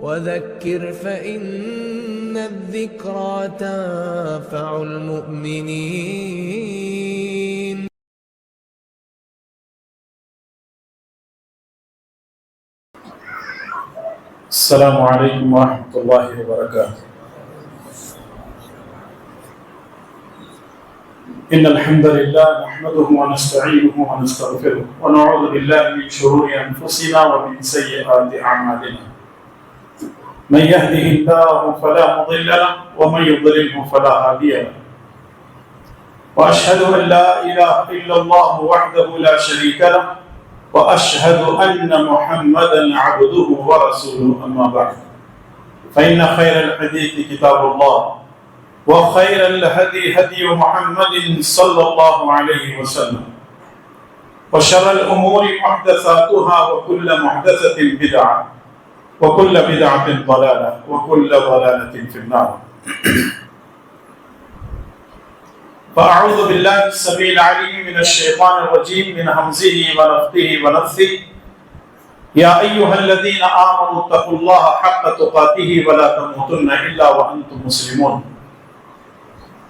وذكر فإن الذكرى تنفع المؤمنين. السلام علیکم ورحمۃ اللہ وبرکاتہ. ان الحمد للہ نحمده ونستعینه ونستغفره ونعوذ باللہ من شرور انفسنا ومن سیئات اعمالنا. من يهده الله فلا مضل له ومن يضلله فلا هادي له. واشهد ان لا اله الا الله وحده لا شريك له واشهد ان محمدا عبده ورسوله. اما بعد فان خير الحديث كتاب الله وخير الهدي هدي محمد صلى الله عليه وسلم وشر الامور محدثاتها وكل محدثة بدعة وكل بدعة ضلالة وكل ضلالة في النار. فأعوذ بالله السميع العليم من الشيطان الرجيم من همزه ونفثه ونفثه. يا أيها الذين آمنوا اتقوا الله حق تقاته ولا تموتن إلا وأنتم مسلمون.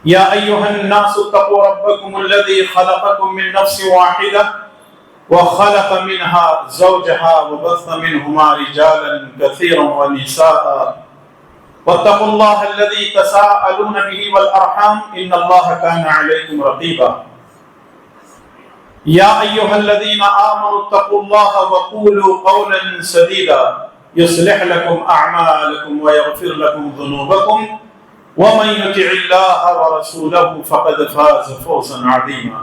يا أيها الناس اتقوا ربكم الذي خلقكم من نفس واحدة وخلق منها زوجها وبث منهما رجالا كثيرا ونساء واتقوا الله الذي تساءلون به والأرحام إن الله كان عليكم رقيبا. يا أيها الذين آمنوا اتقوا الله وقولوا قولا سديدا يصلح لكم أعمالكم ويغفر لكم ذنوبكم ومن يطع الله ورسوله فقد فاز فوزا عظيما.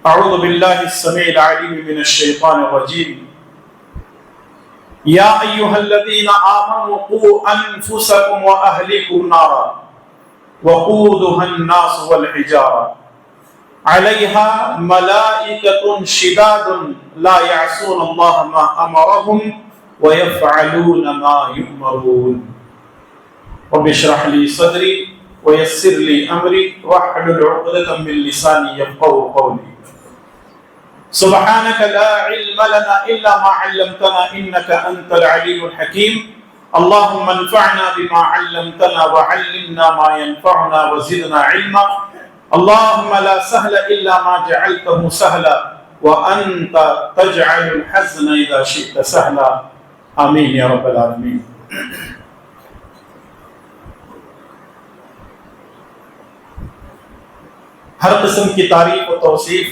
اعوذ بالله السميع العليم من الشيطان الرجيم. يا ايها الذين امنوا قوا انفسكم واهليكم نارا وقودها الناس والحجاره عليها ملائكة شداد لا يعصون الله ما امرهم ويفعلون ما يؤمرون. رب اشرح لي صدري ويسر لي امري واحلل عقدة من لساني يفقهوا قولي. سبحانك لا علم لنا الا ما علمتنا انك انت العليم الحكيم. اللهم انفعنا بما علمتنا وعلمنا ما ينفعنا وزدنا علما. اللهم لا سهل الا ما جعلته سهلا وانت تجعل الحزن اذا شئت سهلا. آمين يا رب العالمين. ہر قسم کی تعریف و توصیف،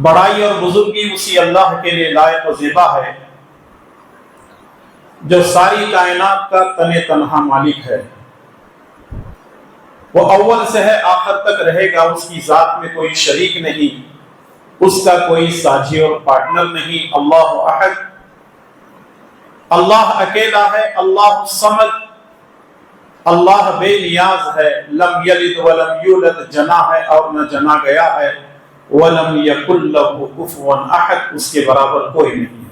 بڑائی اور بزرگی اسی اللہ کے لیے لائق و زیبا ہے جو ساری کائنات کا تن تنہا مالک ہے. وہ اول سے ہے آخر تک رہے گا. اس کی ذات میں کوئی شریک نہیں، اس کا کوئی ساجی اور پارٹنر نہیں. اللہ احد، اللہ اکیلا ہے. اللہ الصمد، اللہ بے نیاز ہے. لم یلد ولم یولد، جنا ہے اور نہ جنا گیا ہے. وَلَمْ يَكُنْ لَهُ كُفُوًا أَحَدٌ، اس کے برابر کوئی نہیں ہے.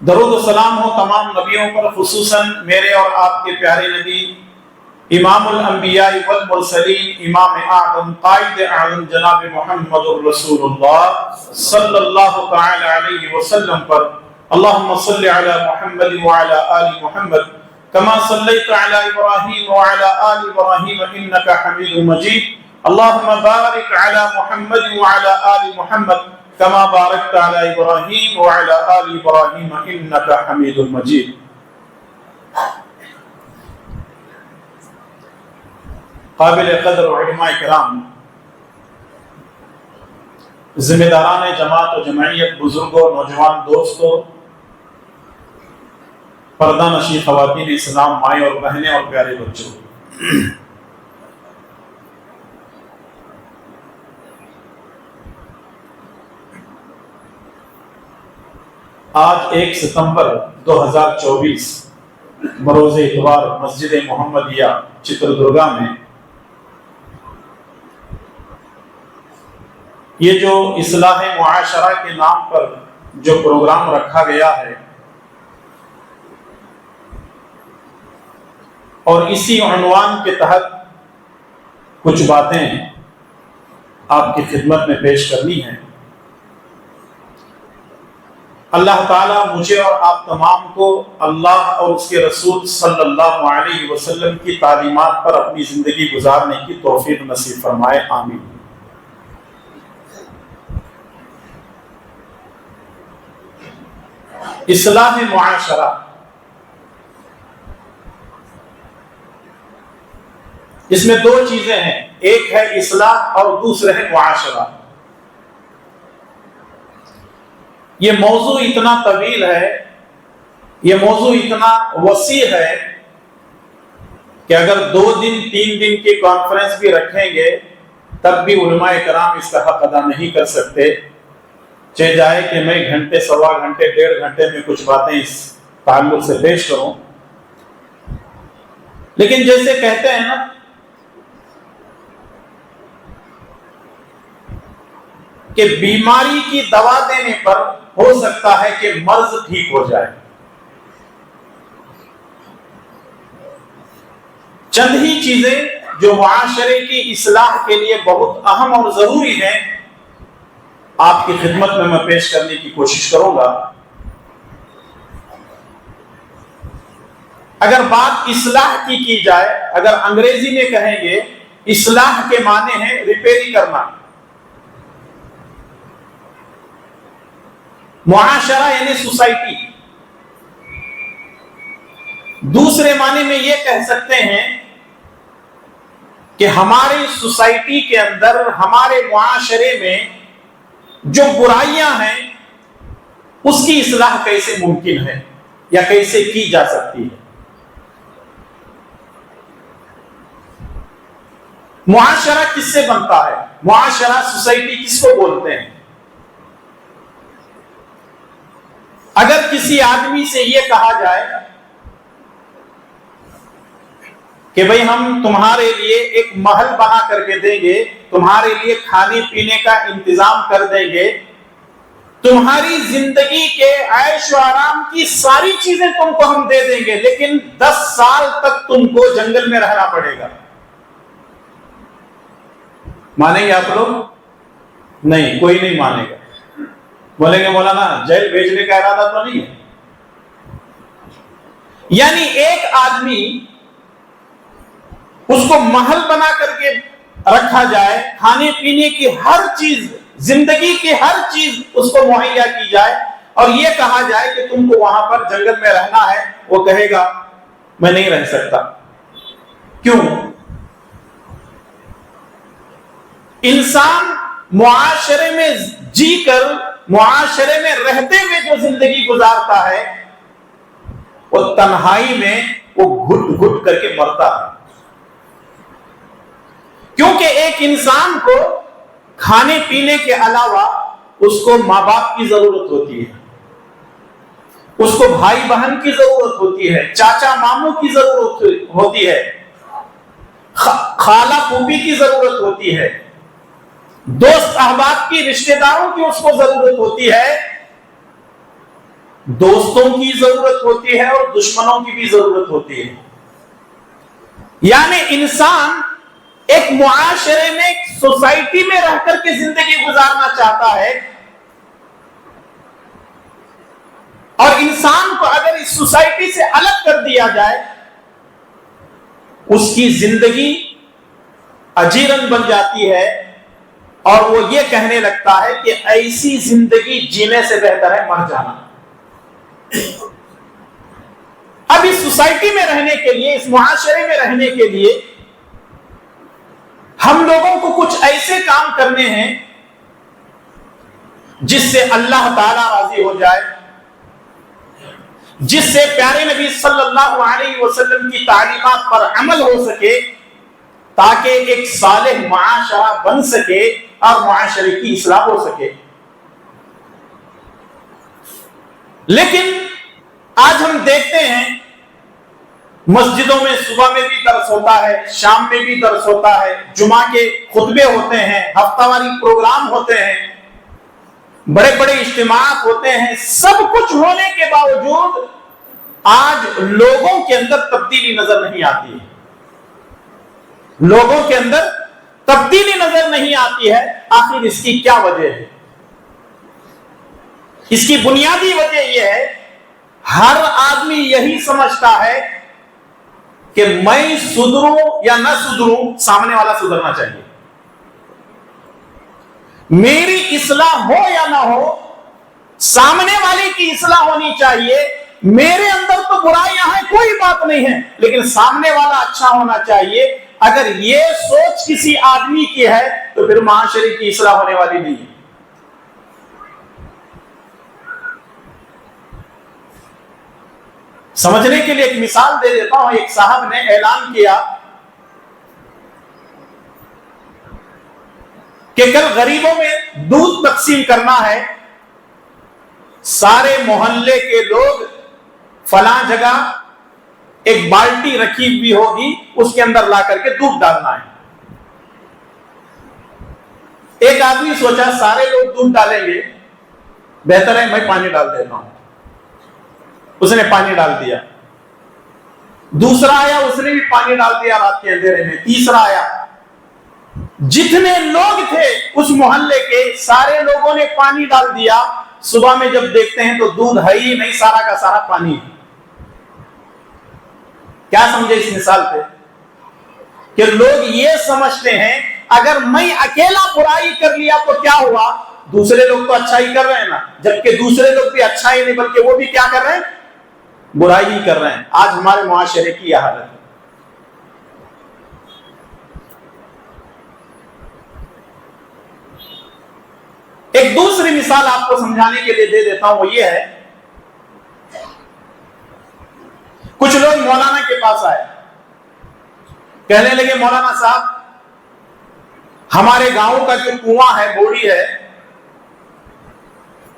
درود و سلام ہو تمام نبیوں پر، خصوصاً میرے اور آپ کے پیارے نبی امام الانبیاء والمرسلین، امام اعظم قائد اعظم جناب محمد رسول اللہ صلی اللہ تعالی علیہ وسلم پر. اللہم صل علی محمد وعلی آل محمد کما صلیت علی ابراہیم وعلی آل ابراہیم انک حمید مجید. اللهم بارك على محمد وعلى آل محمد كما باركت على إبراهيم وعلى آل إبراهيم إنك حميد مجيد. قابل قدر علماء کرام، ذمہ داران جماعت و جمعیت، بزرگوں، نوجوان دوستوں، پردہ نشین خواتین اسلام، مائیں اور بہنیں اور پیارے بچوں، آج 1 ستمبر 2024 بروز اتوار مسجد محمدیہ چتردرگا میں یہ جو اصلاح معاشرہ کے نام پر جو پروگرام رکھا گیا ہے اور اسی عنوان کے تحت کچھ باتیں آپ کی خدمت میں پیش کرنی ہیں. اللہ تعالیٰ مجھے اور آپ تمام کو اللہ اور اس کے رسول صلی اللہ علیہ وسلم کی تعلیمات پر اپنی زندگی گزارنے کی توفیق نصیب فرمائے، آمین۔ اصلاح معاشرہ، اس میں دو چیزیں ہیں، ایک ہے اصلاح اور دوسرے ہے معاشرہ۔ یہ موضوع اتنا طویل ہے، یہ موضوع اتنا وسیع ہے کہ اگر 2 دن 3 دن کی کانفرنس بھی رکھیں گے تب بھی علماء کرام اس کا حق ادا نہیں کر سکتے، چاہے جائے کہ میں گھنٹے، سوا گھنٹے، 1.5 گھنٹے میں کچھ باتیں اس تعلق سے پیش کروں۔ لیکن جیسے کہتے ہیں نا کہ بیماری کی دوا دینے پر ہو سکتا ہے کہ مرض ٹھیک ہو جائے، چند ہی چیزیں جو معاشرے کی اصلاح کے لیے بہت اہم اور ضروری ہیں آپ کی خدمت میں پیش کرنے کی کوشش کروں گا۔ اگر بات اصلاح کی جائے، اگر انگریزی میں کہیں گے اصلاح کے معنی ہے ریپیری کرنا، معاشرہ یعنی سوسائٹی، دوسرے معنی میں یہ کہہ سکتے ہیں کہ ہماری سوسائٹی کے اندر، ہمارے معاشرے میں جو برائیاں ہیں اس کی اصلاح کیسے ممکن ہے یا کیسے کی جا سکتی ہے۔ معاشرہ کس سے بنتا ہے؟ معاشرہ، سوسائٹی کس کو بولتے ہیں؟ اگر کسی آدمی سے یہ کہا جائے کہ بھئی ہم تمہارے لیے ایک محل بنا کر کے دیں گے، تمہارے لیے کھانے پینے کا انتظام کر دیں گے، تمہاری زندگی کے عیش و آرام کی ساری چیزیں تم کو ہم دے دیں گے، لیکن 10 سال تک تم کو جنگل میں رہنا پڑے گا، مانیں گے آپ لوگ؟ نہیں، کوئی نہیں مانے گا۔ بولیں گے مولانا جیل بھیجنے کا ارادہ تو نہیں ہے؟ یعنی ایک آدمی، اس کو محل بنا کر کے رکھا جائے، کھانے پینے کی ہر چیز، زندگی کی ہر چیز اس کو مہیا کی جائے، اور یہ کہا جائے کہ تم کو وہاں پر جنگل میں رہنا ہے، وہ کہے گا میں نہیں رہ سکتا۔ کیوں؟ انسان معاشرے میں جی کر، معاشرے میں رہتے ہوئے جو زندگی گزارتا ہے، وہ تنہائی میں وہ گھٹ گھٹ کر کے مرتا ہے، کیونکہ ایک انسان کو کھانے پینے کے علاوہ اس کو ماں باپ کی ضرورت ہوتی ہے، اس کو بھائی بہن کی ضرورت ہوتی ہے، چاچا ماموں کی ضرورت ہوتی ہے، خالہ پھوپھی کی ضرورت ہوتی ہے، دوست احباب کی، رشتہ داروں کی اس کو ضرورت ہوتی ہے، دوستوں کی ضرورت ہوتی ہے اور دشمنوں کی بھی ضرورت ہوتی ہے۔ یعنی انسان ایک معاشرے میں، ایک سوسائٹی میں رہ کر کے زندگی گزارنا چاہتا ہے، اور انسان کو اگر اس سوسائٹی سے الگ کر دیا جائے، اس کی زندگی اجیرن بن جاتی ہے، اور وہ یہ کہنے لگتا ہے کہ ایسی زندگی جینے سے بہتر ہے مر جانا۔ اب اس سوسائٹی میں رہنے کے لیے، اس معاشرے میں رہنے کے لیے ہم لوگوں کو کچھ ایسے کام کرنے ہیں جس سے اللہ تعالی راضی ہو جائے، جس سے پیارے نبی صلی اللہ علیہ وسلم کی تعلیمات پر عمل ہو سکے، تاکہ ایک صالح معاشرہ بن سکے اور معاشرے کی اصلاح ہو سکے۔ لیکن آج ہم دیکھتے ہیں مسجدوں میں صبح میں بھی درس ہوتا ہے، شام میں بھی درس ہوتا ہے، جمعہ کے خطبے ہوتے ہیں، ہفتہ واری پروگرام ہوتے ہیں، بڑے بڑے اجتماعات ہوتے ہیں، سب کچھ ہونے کے باوجود آج لوگوں کے اندر تبدیلی نظر نہیں آتی ہے، لوگوں کے اندر تبدیلی نظر نہیں آتی ہے۔ آخر اس کی کیا وجہ ہے؟ اس کی بنیادی وجہ یہ ہے، ہر آدمی یہی سمجھتا ہے کہ میں سدھروں یا نہ سدھروں، سامنے والا سدھرنا چاہیے، میری اصلاح ہو یا نہ ہو سامنے والے کی اصلاح ہونی چاہیے، میرے اندر تو برائیاں ہیں کوئی بات نہیں ہے لیکن سامنے والا اچھا ہونا چاہیے۔ اگر یہ سوچ کسی آدمی کی ہے تو پھر معاشرے کی اصلاح ہونے والی نہیں ہے۔ سمجھنے کے لیے ایک مثال دے دیتا ہوں۔ ایک صاحب نے اعلان کیا کہ کل غریبوں میں دودھ تقسیم کرنا ہے، سارے محلے کے لوگ فلاں جگہ ایک بالٹی رکھی ہوئی ہوگی، اس کے اندر لا کر کے دودھ ڈالنا ہے۔ ایک آدمی سوچا سارے لوگ دودھ ڈالیں گے، بہتر ہے میں پانی ڈال دیتا ہوں۔ اس نے پانی ڈال دیا۔ دوسرا آیا، اس نے بھی پانی ڈال دیا رات کے اندھیرے میں۔ تیسرا آیا، جتنے لوگ تھے اس محلے کے سارے لوگوں نے پانی ڈال دیا۔ صبح میں جب دیکھتے ہیں تو دودھ ہے ہی نہیں، سارا کا سارا پانی۔ کیا سمجھے اس مثال پہ؟ کہ لوگ یہ سمجھتے ہیں اگر میں اکیلا برائی کر لیا تو کیا ہوا، دوسرے لوگ تو اچھا ہی کر رہے ہیں نا، جبکہ دوسرے لوگ بھی اچھا ہی نہیں بلکہ وہ بھی کیا کر رہے ہیں، برائی ہی کر رہے ہیں۔ آج ہمارے معاشرے کی یہ حالت ہے۔ ایک دوسری مثال آپ کو سمجھانے کے لیے دے دیتا ہوں، وہ یہ ہے، کچھ لوگ مولانا کے پاس آئے، کہنے لگے مولانا صاحب ہمارے گاؤں کا جو کنواں ہے، بوڑی ہے،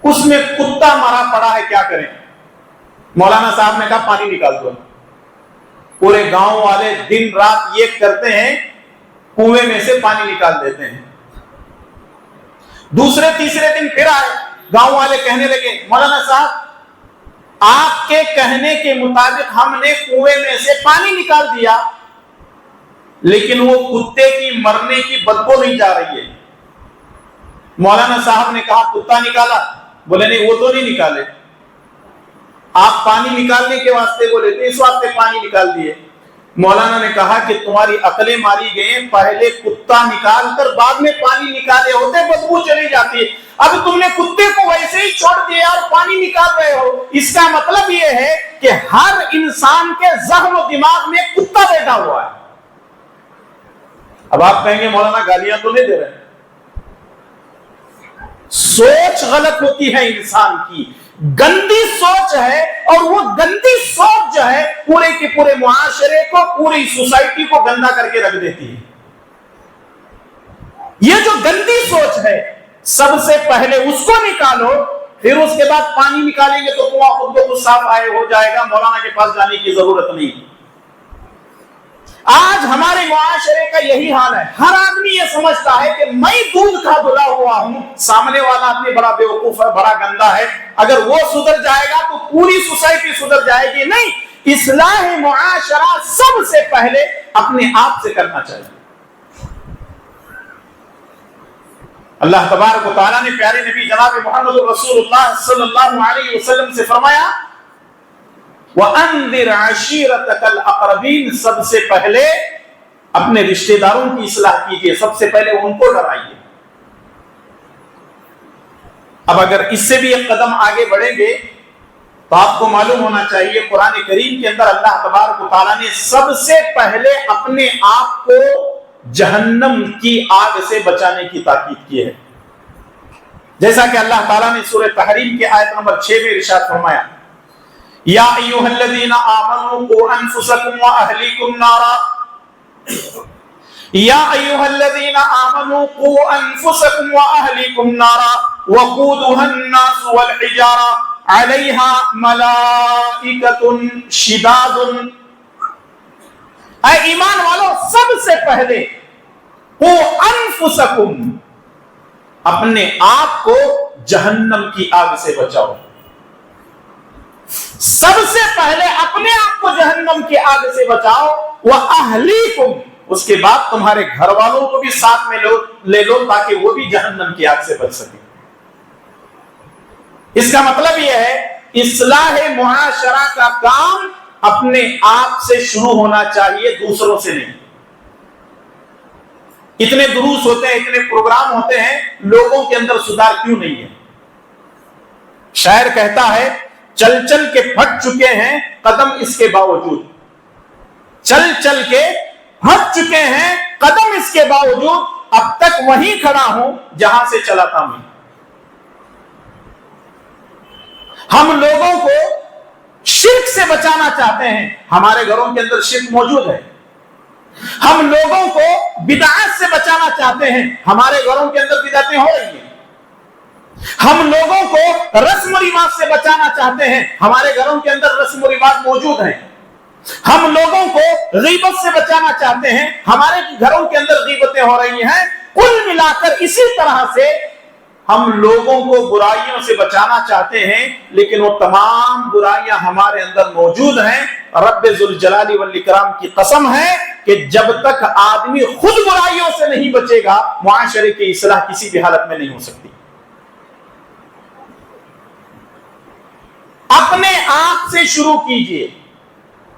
اس میں کتا مرا پڑا ہے، کیا کریں؟ مولانا صاحب نے کہا پانی نکال دو۔ پورے گاؤں والے دن رات یہ کرتے ہیں، کنویں میں سے پانی نکال دیتے ہیں۔ دوسرے تیسرے دن پھر آئے، گاؤں والے کہنے لگے مولانا صاحب آپ کے کہنے کے مطابق ہم نے کنویں میں سے پانی نکال دیا لیکن وہ کتے کی مرنے کی بدبو نہیں جا رہی ہے۔ مولانا صاحب نے کہا کتا نکالا؟ بولے نہیں، وہ تو نہیں نکالے، آپ پانی نکالنے کے واسطے بولے تھے، اس واسطے پانی نکال دیے۔ مولانا نے کہا کہ تمہاری عقلیں ماری گئیں، پہلے کتا نکال کر بعد میں پانی نکالے ہوتے، بدبو چلی جاتی ہے۔ اب تم نے کتے کو ویسے ہی چھوڑ دیا اور پانی نکال رہے ہو۔ اس کا مطلب یہ ہے کہ ہر انسان کے ذہن و دماغ میں کتا بیٹھا ہوا ہے۔ اب آپ کہیں گے مولانا گالیاں تو نہیں دے رہے، سوچ غلط ہوتی ہے انسان کی، گندی سوچ ہے، اور وہ گندی سوچ جو ہے پورے کے پورے معاشرے کو، پوری سوسائٹی کو گندا کر کے رکھ دیتی ہے۔ یہ جو گندی سوچ ہے سب سے پہلے اس کو نکالو، پھر اس کے بعد پانی نکالیں گے تو کنواں خود بخود صاف آئے ہو جائے گا، مولانا کے پاس جانے کی ضرورت نہیں۔ آج ہمارے معاشرے کا یہی حال ہے، ہر آدمی یہ سمجھتا ہے کہ میں دودھ کا دھلا ہوا ہوں، سامنے والا آدمی بڑا بیوقوف ہے، بڑا گندا ہے، اگر وہ سدھر جائے گا تو پوری سوسائٹی سدھر جائے گی۔ نہیں، اصلاح معاشرہ سب سے پہلے اپنے آپ سے کرنا چاہیے۔ اللہ تبارک و تعالیٰ نے پیارے نبی جناب محمد رسول اللہ صلی اللہ علیہ وسلم سے فرمایا وَأَنذِرْ عَشِيرَتَكَ الْأَقْرَبِينَ، سب سے پہلے اپنے رشتہ داروں کی اصلاح کیجئے، سب سے پہلے ان کو ڈرائیے۔ اب اگر اس سے بھی ایک قدم آگے بڑھیں گے تو آپ کو معلوم ہونا چاہیے قرآن کریم کے اندر اللہ تبارک و تعالیٰ نے سب سے پہلے اپنے آپ کو جہنم کی آگ سے بچانے کی تاکید کی ہے، جیسا کہ اللہ تعالیٰ نے سورہ تحریم کے آیت نمبر 6 میں ارشاد فرمایا یا ایھا الذین آمنوا قوا انفسکم واہلیکم نارا، یا ایھا الذین آمنوا قوا انفسکم واہلیکم نارا وقودها الناس والحجارہ علیہا ملائکۃ شداد۔ اے ایمان والو، سب سے پہلے قوا انفسکم، اپنے آپ کو جہنم کی آگ سے بچاؤ۔ سب سے پہلے اپنے آپ کو جہنم کی آگ سے بچاؤ، وَأَهْلِيكُمْ، اس کے بعد تمہارے گھر والوں کو بھی ساتھ میں لے لو تاکہ وہ بھی جہنم کی آگ سے بچ سکے۔ اس کا مطلب یہ ہے اصلاح معاشرہ کا کام اپنے آپ سے شروع ہونا چاہیے، دوسروں سے نہیں۔ اتنے دروس ہوتے ہیں، اتنے پروگرام ہوتے ہیں، لوگوں کے اندر سدھار کیوں نہیں ہے؟ شاعر کہتا ہے چل چل کے پھٹ چکے ہیں قدم اس کے باوجود، چل چل کے پھٹ چکے ہیں قدم اس کے باوجود، اب تک وہیں کھڑا ہوں جہاں سے چلا تھا میں۔ ہم لوگوں کو شرک سے بچانا چاہتے ہیں، ہمارے گھروں کے اندر شرک موجود ہے۔ ہم لوگوں کو بدعات سے بچانا چاہتے ہیں، ہمارے گھروں کے اندر بدعتیں ہو رہی ہیں۔ ہم لوگوں کو رسم و رواج سے بچانا چاہتے ہیں، ہمارے گھروں کے اندر رسم و رواج موجود ہیں۔ ہم لوگوں کو غیبت سے بچانا چاہتے ہیں، ہمارے گھروں کے اندر غیبتیں ہو رہی ہیں۔ کل ملا کر اسی طرح سے ہم لوگوں کو برائیوں سے بچانا چاہتے ہیں، لیکن وہ تمام برائیاں ہمارے اندر موجود ہیں۔ رب ذوالجلال والاکرام کی قسم ہے کہ جب تک آدمی خود برائیوں سے نہیں بچے گا، معاشرے کی اصلاح کسی بھی حالت میں نہیں ہو سکتی۔ اپنے آپ سے شروع کیجئے۔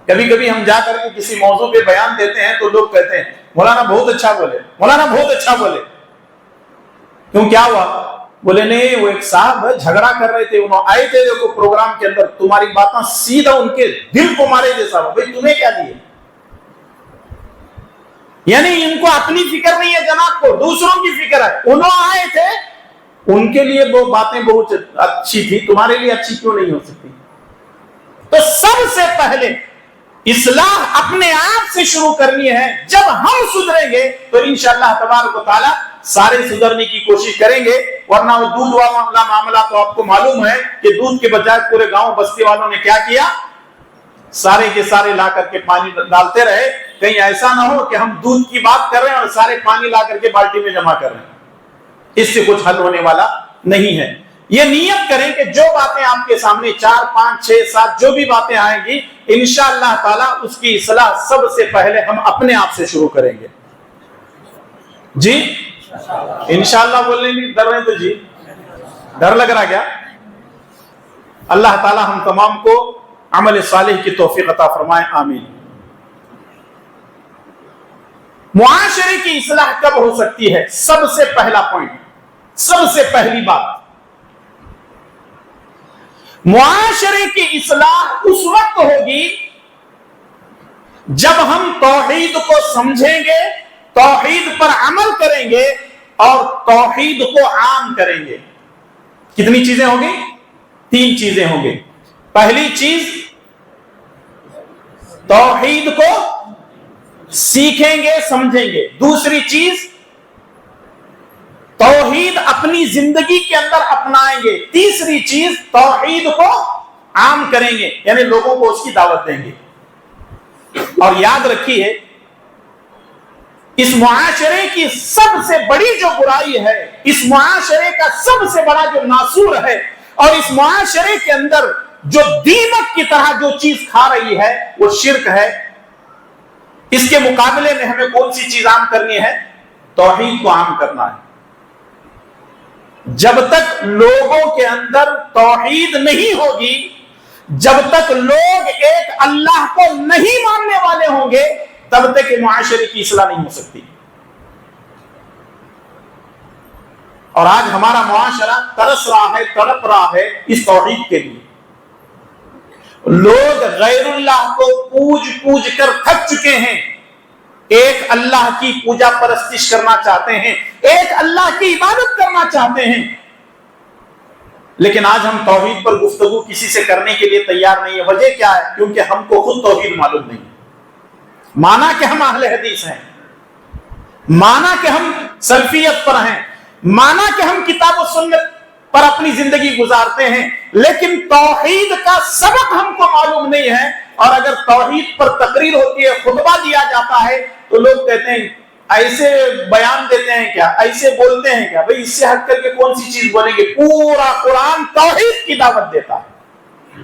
کبھی کبھی ہم جا کر کے کسی موضوع پہ بیان دیتے ہیں تو لوگ کہتے ہیں مولانا بہت اچھا بولے، مولانا بہت اچھا بولے۔ کیوں، کیا ہوا؟ بولے نہیں، وہ ایک صاحب جھگڑا کر رہے تھے، انہوں آئے تھے دیکھو پروگرام کے اندر، تمہاری باتیں سیدھا ان کے دل کو مارے جیسا ہو۔ بھئی تمہیں کیا دیے؟ یعنی ان کو اپنی فکر نہیں ہے جناب کو، دوسروں کی فکر ہے۔ انہوں آئے تھے، ان کے لیے وہ باتیں بہت اچھی تھی، تمہارے لیے اچھی کیوں نہیں ہو سکتی؟ تو سب سے پہلے اصلاح اپنے آپ سے شروع کرنی ہے۔ جب ہم سدھریں گے تو انشاءاللہ تبارک و تعالی سارے سدھرنے کی کوشش کریں گے، ورنہ وہ دودھ والا معاملہ تو آپ کو معلوم ہے کہ دودھ کے بجائے پورے گاؤں بستی والوں نے کیا کیا؟ سارے کے سارے لا کر کے پانی ڈالتے رہے۔ کہیں ایسا نہ ہو کہ ہم دودھ کی بات کر رہے ہیں اور سارے پانی لا کر کے بالٹی میں جمع کر رہے ہیں، اس سے کچھ حل ہونے والا نہیں ہے۔ یہ نیت کریں کہ جو باتیں آپ کے سامنے 4 5 6 7 جو بھی باتیں آئیں گی، انشاءاللہ تعالی اس کی اصلاح سب سے پہلے ہم اپنے آپ سے شروع کریں گے۔ جی انشاءاللہ بولنے کی ڈر رہے تو جی ڈر لگ رہا کیا؟ اللہ تعالی ہم تمام کو عمل صالح کی توفیق عطا فرمائے، آمین۔ معاشرے کی اصلاح کب ہو سکتی ہے؟ سب سے پہلا پوائنٹ، سب سے پہلی بات، معاشرے کی اصلاح اس وقت ہوگی جب ہم توحید کو سمجھیں گے، توحید پر عمل کریں گے اور توحید کو عام کریں گے۔ کتنی چیزیں ہوں گی؟ 3 چیزیں ہوں گی۔ پہلی چیز، توحید کو سیکھیں گے، سمجھیں گے۔ دوسری چیز، توحید اپنی زندگی کے اندر اپنائیں گے۔ تیسری چیز، توحید کو عام کریں گے، یعنی لوگوں کو اس کی دعوت دیں گے۔ اور یاد رکھیے، اس معاشرے کی سب سے بڑی جو برائی ہے، اس معاشرے کا سب سے بڑا جو ناسور ہے، اور اس معاشرے کے اندر جو دیمک کی طرح جو چیز کھا رہی ہے، وہ شرک ہے۔ اس کے مقابلے میں ہمیں کون سی چیز عام کرنی ہے؟ توحید کو عام کرنا ہے۔ جب تک لوگوں کے اندر توحید نہیں ہوگی، جب تک لوگ ایک اللہ کو نہیں ماننے والے ہوں گے، تب تک کہ معاشرے کی اصلاح نہیں ہو سکتی۔ اور آج ہمارا معاشرہ ترس رہا ہے، تڑپ رہا ہے اس توحید کے لیے۔ لوگ غیر اللہ کو پوج پوج کر تھک چکے ہیں، ایک اللہ کی پوجا پرستش کرنا چاہتے ہیں، ایک اللہ کی عبادت کرنا چاہتے ہیں، لیکن آج ہم توحید پر گفتگو کسی سے کرنے کے لیے تیار نہیں ہے۔ وجہ کیا ہے؟ کیونکہ ہم کو خود توحید معلوم نہیں، مانا کہ ہم اہل حدیث ہیں، مانا کہ ہم سلفیت پر ہیں، مانا کہ ہم کتاب و سنت پر اپنی زندگی گزارتے ہیں، لیکن توحید کا سبق ہم کو معلوم نہیں ہے۔ اور اگر توحید پر تقریر ہوتی ہے، خطبہ دیا جاتا ہے، تو لوگ کہتے ہیں ایسے بیان دیتے ہیں کیا، ایسے بولتے ہیں کیا؟ بھئی اس سے ہٹ کر کے کون سی چیز بولیں گے؟ پورا قرآن توحید کی دعوت دیتا ہے،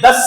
10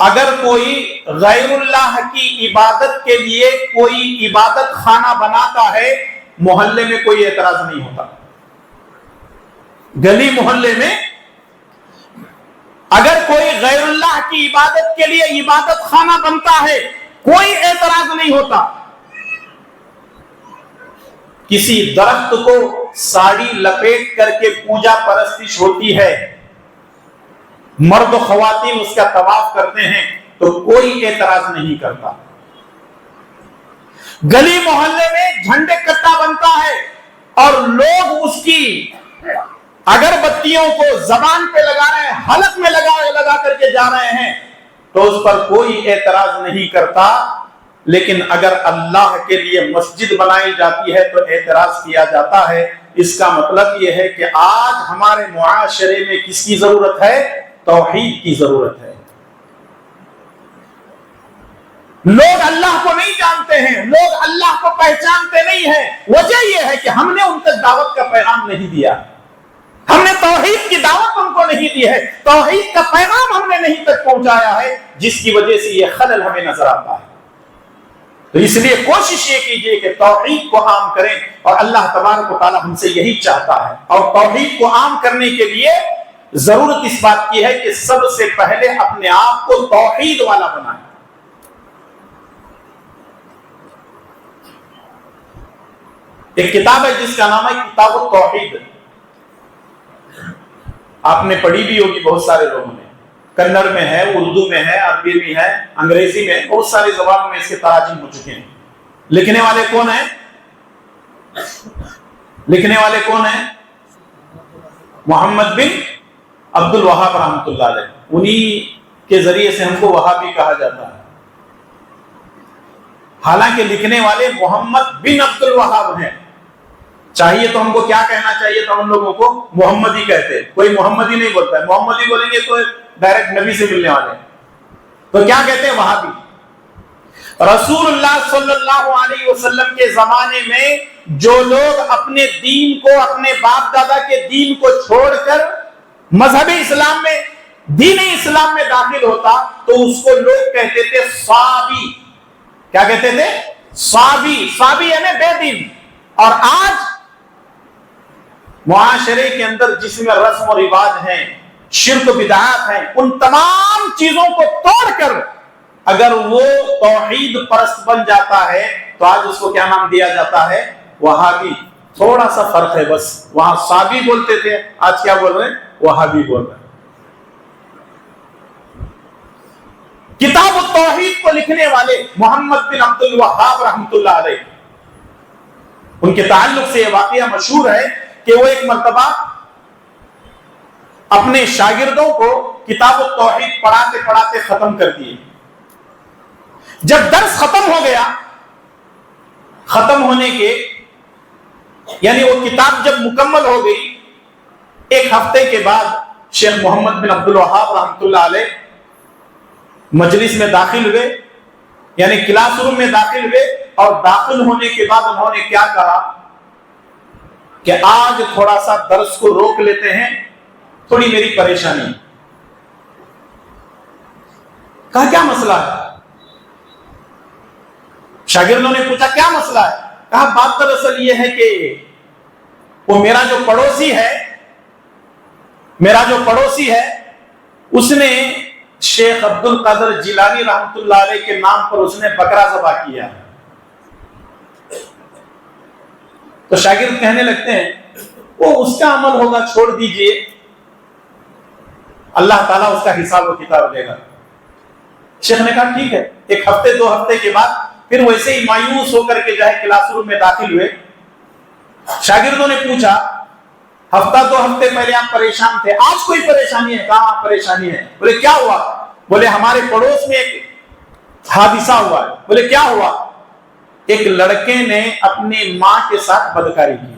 اگر کوئی غیر اللہ کی عبادت کے لیے کوئی عبادت خانہ بناتا ہے، محلے میں کوئی اعتراض نہیں ہوتا. گلی محلے میں اگر کوئی غیر اللہ کی عبادت کے لیے عبادت خانہ بنتا ہے، کوئی اعتراض نہیں ہوتا. کسی درخت کو ساڑی لپیٹ کر کے پوجا پرستش ہوتی ہے، مرد و خواتین اس کا طواف کرتے ہیں، تو کوئی اعتراض نہیں کرتا. گلی محلے میں جھنڈے کٹا بنتا ہے اور لوگ اس کی اگربتیوں کو زبان پہ لگا رہے ہیں، حلق میں لگا کر کے جا رہے ہیں، تو اس پر کوئی اعتراض نہیں کرتا. لیکن اگر اللہ کے لیے مسجد بنائی جاتی ہے تو اعتراض کیا جاتا ہے. اس کا مطلب یہ ہے کہ آج ہمارے معاشرے میں کس کی ضرورت ہے؟ توحید کی ضرورت ہے. لوگ اللہ کو نہیں جانتے ہیں، لوگ اللہ کو پہچانتے نہیں ہیں. وجہ یہ ہے کہ ہم نے ان تک دعوت کا پیغام نہیں دیا، ہم نے توحید کی دعوت ان کو نہیں دی ہے، توحید کا پیغام ہم نے نہیں تک پہنچایا ہے، جس کی وجہ سے یہ خلل ہمیں نظر آتا ہے. تو اس لیے کوشش یہ کیجئے کہ توحید کو عام کریں، اور اللہ تبارک و تعالی ہم سے یہی چاہتا ہے. اور توحید کو عام کرنے کے لیے ضرورت اس بات کی ہے کہ سب سے پہلے اپنے آپ کو توحید والا بنائیں. ایک کتاب ہے جس کا نام ہے کتاب التوحید، آپ نے پڑھی بھی ہوگی بہت سارے لوگوں نے. کنڑ میں ہے، اردو میں ہے، عربی میں ہے، انگریزی میں، بہت ساری زبانوں میں اس کے تراجم ہو چکے ہیں. لکھنے والے کون ہیں؟ لکھنے والے کون ہیں؟ محمد بن عبد الوہاب رحمۃ اللہ علیہ. انہی کے ذریعے سے ہم کو وہابی کہا جاتا ہے. حالانکہ لکھنے والے محمد بن عبد الوہاب ہیں. چاہیے تو ہم کو کیا کہنا چاہیے تھا؟ ہم لوگوں کو محمد ہی کہتے. کوئی محمد ہی نہیں بولتا ہے. محمد ہی بولیں گے تو ڈائریکٹ نبی سے ملنے والے ہیں. تو کیا کہتے ہیں؟ وہابی. رسول اللہ صلی اللہ علیہ وسلم کے زمانے میں جو لوگ اپنے دین کو، اپنے باپ دادا کے دین کو چھوڑ کر مذہب اسلام میں، دین اسلام میں داخل ہوتا، تو اس کو لوگ کہتے تھے صابی. کیا کہتے تھے؟ صابی. صابی یعنی بے دین. اور آج معاشرے کے اندر جس میں رسم و رواج ہیں، شرک و بدعات ہیں، ان تمام چیزوں کو توڑ کر اگر وہ توحید پرست بن جاتا ہے تو آج اس کو کیا نام دیا جاتا ہے؟ وہابی. تھوڑا سا فرق ہے بس. وہاں صابی بولتے تھے، آج کیا بول رہے ہیں؟ وہابی بول رہے ہیں. کتاب التوحید کو لکھنے والے محمد بن عبد الوہاب رحمۃ اللہ علیہ، ان کے تعلق سے یہ واقعہ مشہور ہے کہ وہ ایک مرتبہ اپنے شاگردوں کو کتاب التوحید پڑھاتے پڑھاتے ختم کر دیے. جب درس ختم ہو گیا، ختم ہونے کے یعنی وہ کتاب جب مکمل ہو گئی، ایک ہفتے کے بعد شیخ محمد بن عبد الوہاب رحمۃ اللہ علیہ مجلس میں داخل ہوئے، یعنی کلاس روم میں داخل ہوئے، اور داخل ہونے کے بعد انہوں نے کیا کہا کہ آج تھوڑا سا درس کو روک لیتے ہیں، تھوڑی میری پریشانی. کہا کیا مسئلہ ہے؟ شاگردوں نے پوچھا کیا مسئلہ ہے؟ کہا بات دراصل یہ ہے کہ وہ میرا جو پڑوسی ہے اس نے شیخ عبد القادر جیلانی رحمۃ اللہ علیہ کے نام پر اس نے بکرا ذبح کیا. تو شاگرد کہنے لگتے ہیں وہ اس کا عمل ہوگا، چھوڑ دیجئے، اللہ تعالیٰ اس کا حساب و کتاب لے گا. شیخ نے کہا ٹھیک ہے. ایک ہفتے دو ہفتے کے بعد پھر ویسے ہی مایوس ہو کر کے کلاس روم میں داخل ہوئے. شاگردوں نے پوچھا ہفتہ دو ہفتے پہلے آپ پریشان تھے، آج کوئی پریشانی ہے؟ کہاں پریشانی ہے؟ بولے کیا ہوا؟ بولے ہمارے پڑوس میں ایک حادثہ ہوا ہے. بولے کیا ہوا؟ ایک لڑکے نے اپنی ماں کے ساتھ بدکاری کی.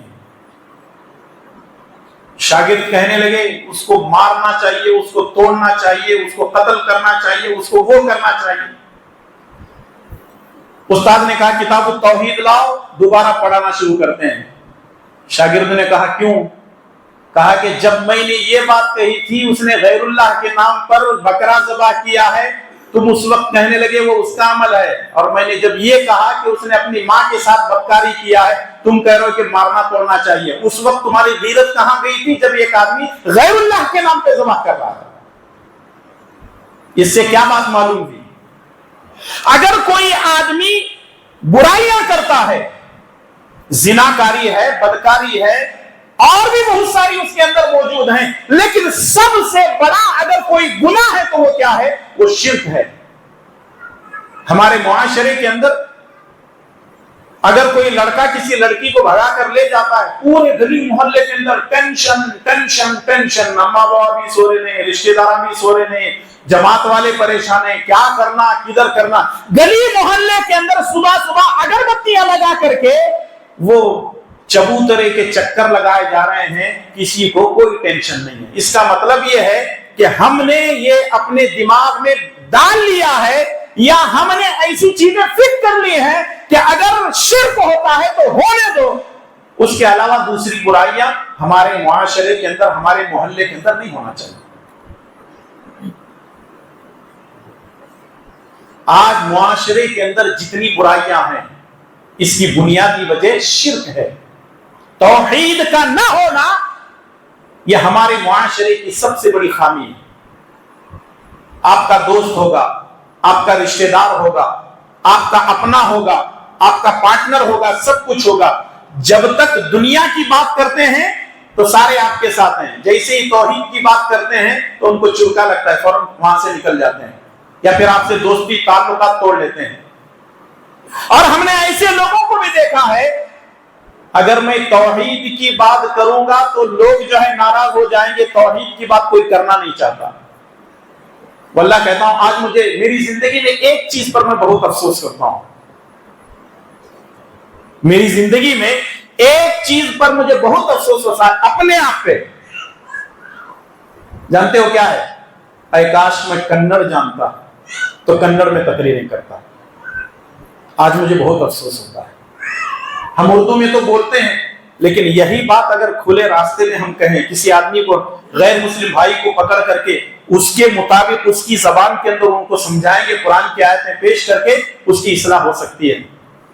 شاگرد کہنے لگے اس کو مارنا چاہیے، اس کو توڑنا چاہیے، اس کو قتل کرنا چاہیے، اس کو وہ کرنا چاہیے. استاد نے کہا کتاب التوحید لاؤ، دوبارہ پڑھانا شروع کرتے ہیں. شاگرد نے کہا کیوں؟ کہا کہ جب میں نے یہ بات کہی تھی اس نے غیر اللہ کے نام پر بکرا ذبح کیا ہے، تم اس وقت کہنے لگے وہ اس کا عمل ہے، اور میں نے جب یہ کہا کہ اس نے اپنی ماں کے ساتھ بدکاری کیا ہے، تم کہہ رہے ہو کہ مارنا توڑنا چاہیے۔ اس وقت تمہاری غیرت کہاں گئی تھی جب ایک آدمی غیر اللہ کے نام پہ ذبح کر رہا تھا؟ اس سے کیا بات معلوم ہوئی؟ اگر کوئی آدمی برائیاں کرتا ہے، زناکاری ہے، بدکاری ہے، اور بھی بہت ساری اس کے اندر موجود ہیں، لیکن سب سے بڑا اگر کوئی گناہ ہے تو وہ کیا ہے؟ وہ شرک ہے۔ ہمارے معاشرے کے اندر اگر کوئی لڑکا کسی لڑکی کو بھگا کر لے جاتا ہے، پورے گلی محلے کے اندر ٹینشن ٹینشن ٹینشن، اما بابا بھی سو رہے ہیں، رشتے دار بھی سو رہے ہیں، جماعت والے پریشان ہیں، کیا کرنا کدھر کرنا۔ گلی محلے کے اندر صبح صبح اگربتیاں لگا کر کے وہ چبوترے کے چکر لگائے جا رہے ہیں، کسی کو کوئی ٹینشن نہیں ہے۔ اس کا مطلب یہ ہے کہ ہم نے یہ اپنے دماغ میں ڈال لیا ہے، یا ہم نے ایسی چیزیں فٹ کر لی ہیں کہ اگر شرک ہوتا ہے تو ہونے دو، اس کے علاوہ دوسری برائیاں ہمارے معاشرے کے اندر، ہمارے محلے کے اندر نہیں ہونا چاہیے۔ آج معاشرے کے اندر جتنی برائیاں ہیں، اس کی بنیادی وجہ شرک ہے۔ توحید کا نہ ہونا یہ ہمارے معاشرے کی سب سے بڑی خامی ہے۔ آپ کا دوست ہوگا، آپ کا رشتہ دار ہوگا، آپ کا اپنا ہوگا، آپ کا پارٹنر ہوگا، سب کچھ ہوگا، جب تک دنیا کی بات کرتے ہیں تو سارے آپ کے ساتھ ہیں، جیسے ہی توحید کی بات کرتے ہیں تو ان کو چرکا لگتا ہے، فوراً وہاں سے نکل جاتے ہیں، یا پھر آپ سے دوستی تعلقات توڑ لیتے ہیں۔ اور ہم نے ایسے لوگوں کو بھی دیکھا ہے، اگر میں توحید کی بات کروں گا تو لوگ جو ہے ناراض ہو جائیں گے، توحید کی بات کوئی کرنا نہیں چاہتا۔ واللہ کہتا ہوں، آج مجھے میری زندگی میں ایک چیز پر میں بہت افسوس کرتا ہوں، میری زندگی میں ایک چیز پر مجھے بہت افسوس ہوتا ہے، اپنے آپ پہ۔ جانتے ہو کیا ہے؟ اے کاش میں کنڑ جانتا تو کنڑ میں تقریریں کرتا۔ آج مجھے بہت افسوس ہوتا ہے۔ ہم اردو میں تو بولتے ہیں، لیکن یہی بات اگر کھلے راستے میں ہم کہیں، کسی آدمی کو، غیر مسلم بھائی کو پکڑ کر کے اس کے مطابق اس کی زبان کے اندر ان کو سمجھائیں گے، قرآن کی آیتیں پیش کر کے اس کی اصلاح ہو سکتی ہے۔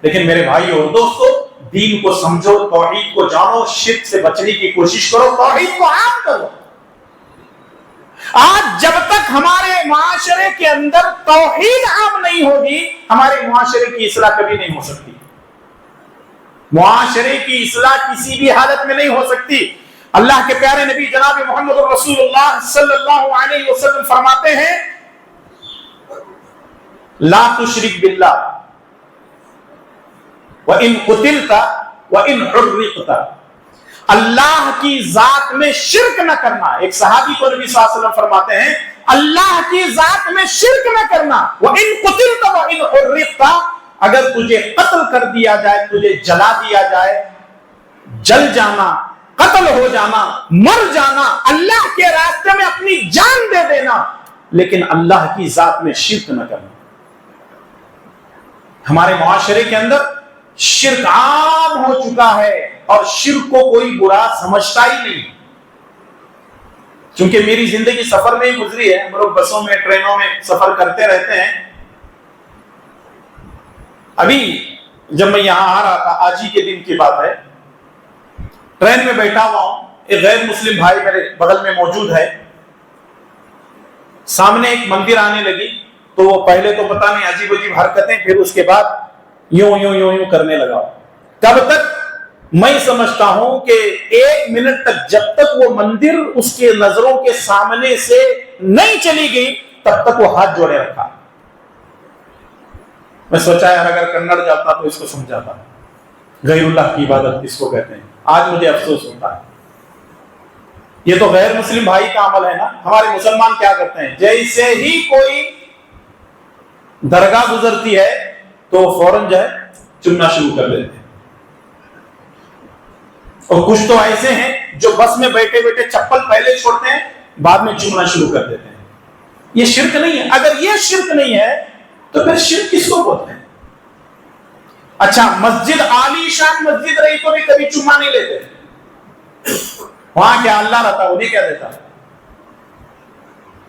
لیکن میرے بھائی اور دوستو، دین کو سمجھو، توحید کو جانو، شرک سے بچنے کی کوشش کرو، توحید کو عام کرو۔ آج جب تک ہمارے معاشرے کے اندر توحید عام نہیں ہوگی، ہمارے معاشرے کی اصلاح کبھی نہیں ہو سکتی۔ معاشرے کی اصلاح کسی بھی حالت میں نہیں ہو سکتی۔ اللہ کے پیارے نبی جناب محمد رسول اللہ صلی اللہ علیہ وسلم فرماتے ہیں، لا تشرک باللہ وَإِن قُتِلْتَ وَإِن حُرِّقْتَ، اللہ کی ذات میں شرک نہ کرنا۔ ایک صحابی کو نبی صلی اللہ علیہ وسلم فرماتے ہیں، اللہ کی ذات میں شرک نہ کرنا، وَإِن قُتِلْتَ وَإِن حُرِّقْتَ، اگر تجھے قتل کر دیا جائے، تجھے جلا دیا جائے، جل جانا، قتل ہو جانا، مر جانا، اللہ کے راستے میں اپنی جان دے دینا، لیکن اللہ کی ذات میں شرک نہ کرنا۔ ہمارے معاشرے کے اندر شرک عام ہو چکا ہے، اور شرک کو کوئی برا سمجھتا ہی نہیں۔ چونکہ میری زندگی سفر میں ہی گزری ہے، ہم لوگ بسوں میں، ٹرینوں میں سفر کرتے رہتے ہیں۔ ابھی جب میں یہاں آ رہا تھا، آج ہی کے دن کی بات ہے، ٹرین میں بیٹھا ہوا ہوں، ایک غیر مسلم بھائی میرے بغل میں موجود ہے، سامنے ایک مندر آنے لگی تو وہ پہلے تو پتہ نہیں عجیب عجیب حرکتیں، پھر اس کے بعد یوں یوں یوں یوں کرنے لگا۔ تب تک میں سمجھتا ہوں کہ 1 منٹ تک، جب تک وہ مندر اس کے نظروں کے سامنے سے نہیں چلی گئی، تب تک وہ ہاتھ جوڑے رکھا۔ میں سوچا یار اگر کنڑ جاتا تو اس کو سمجھاتا، غیر اللہ کی عبادت کس کو کہتے ہیں۔ آج مجھے افسوس ہوتا ہے، یہ تو غیر مسلم بھائی کا عمل ہے نا۔ ہمارے مسلمان کیا کرتے ہیں، جیسے ہی کوئی درگاہ گزرتی ہے تو فوراً جو ہے چننا شروع کر دیتے ہیں۔ اور کچھ تو ایسے ہیں جو بس میں بیٹھے بیٹھے چپل پہلے چھوڑتے ہیں، بعد میں چومنا شروع کر دیتے ہیں۔ یہ شرک نہیں ہے؟ اگر یہ شرک نہیں ہے تو پھر شرک کس کو بولتے ہیں؟ اچھا، مسجد عالی شان مسجد رہی تو بھی کبھی چوما نہیں لیتے، وہاں کیا اللہ رہتا، انہیں کیا دیتا؟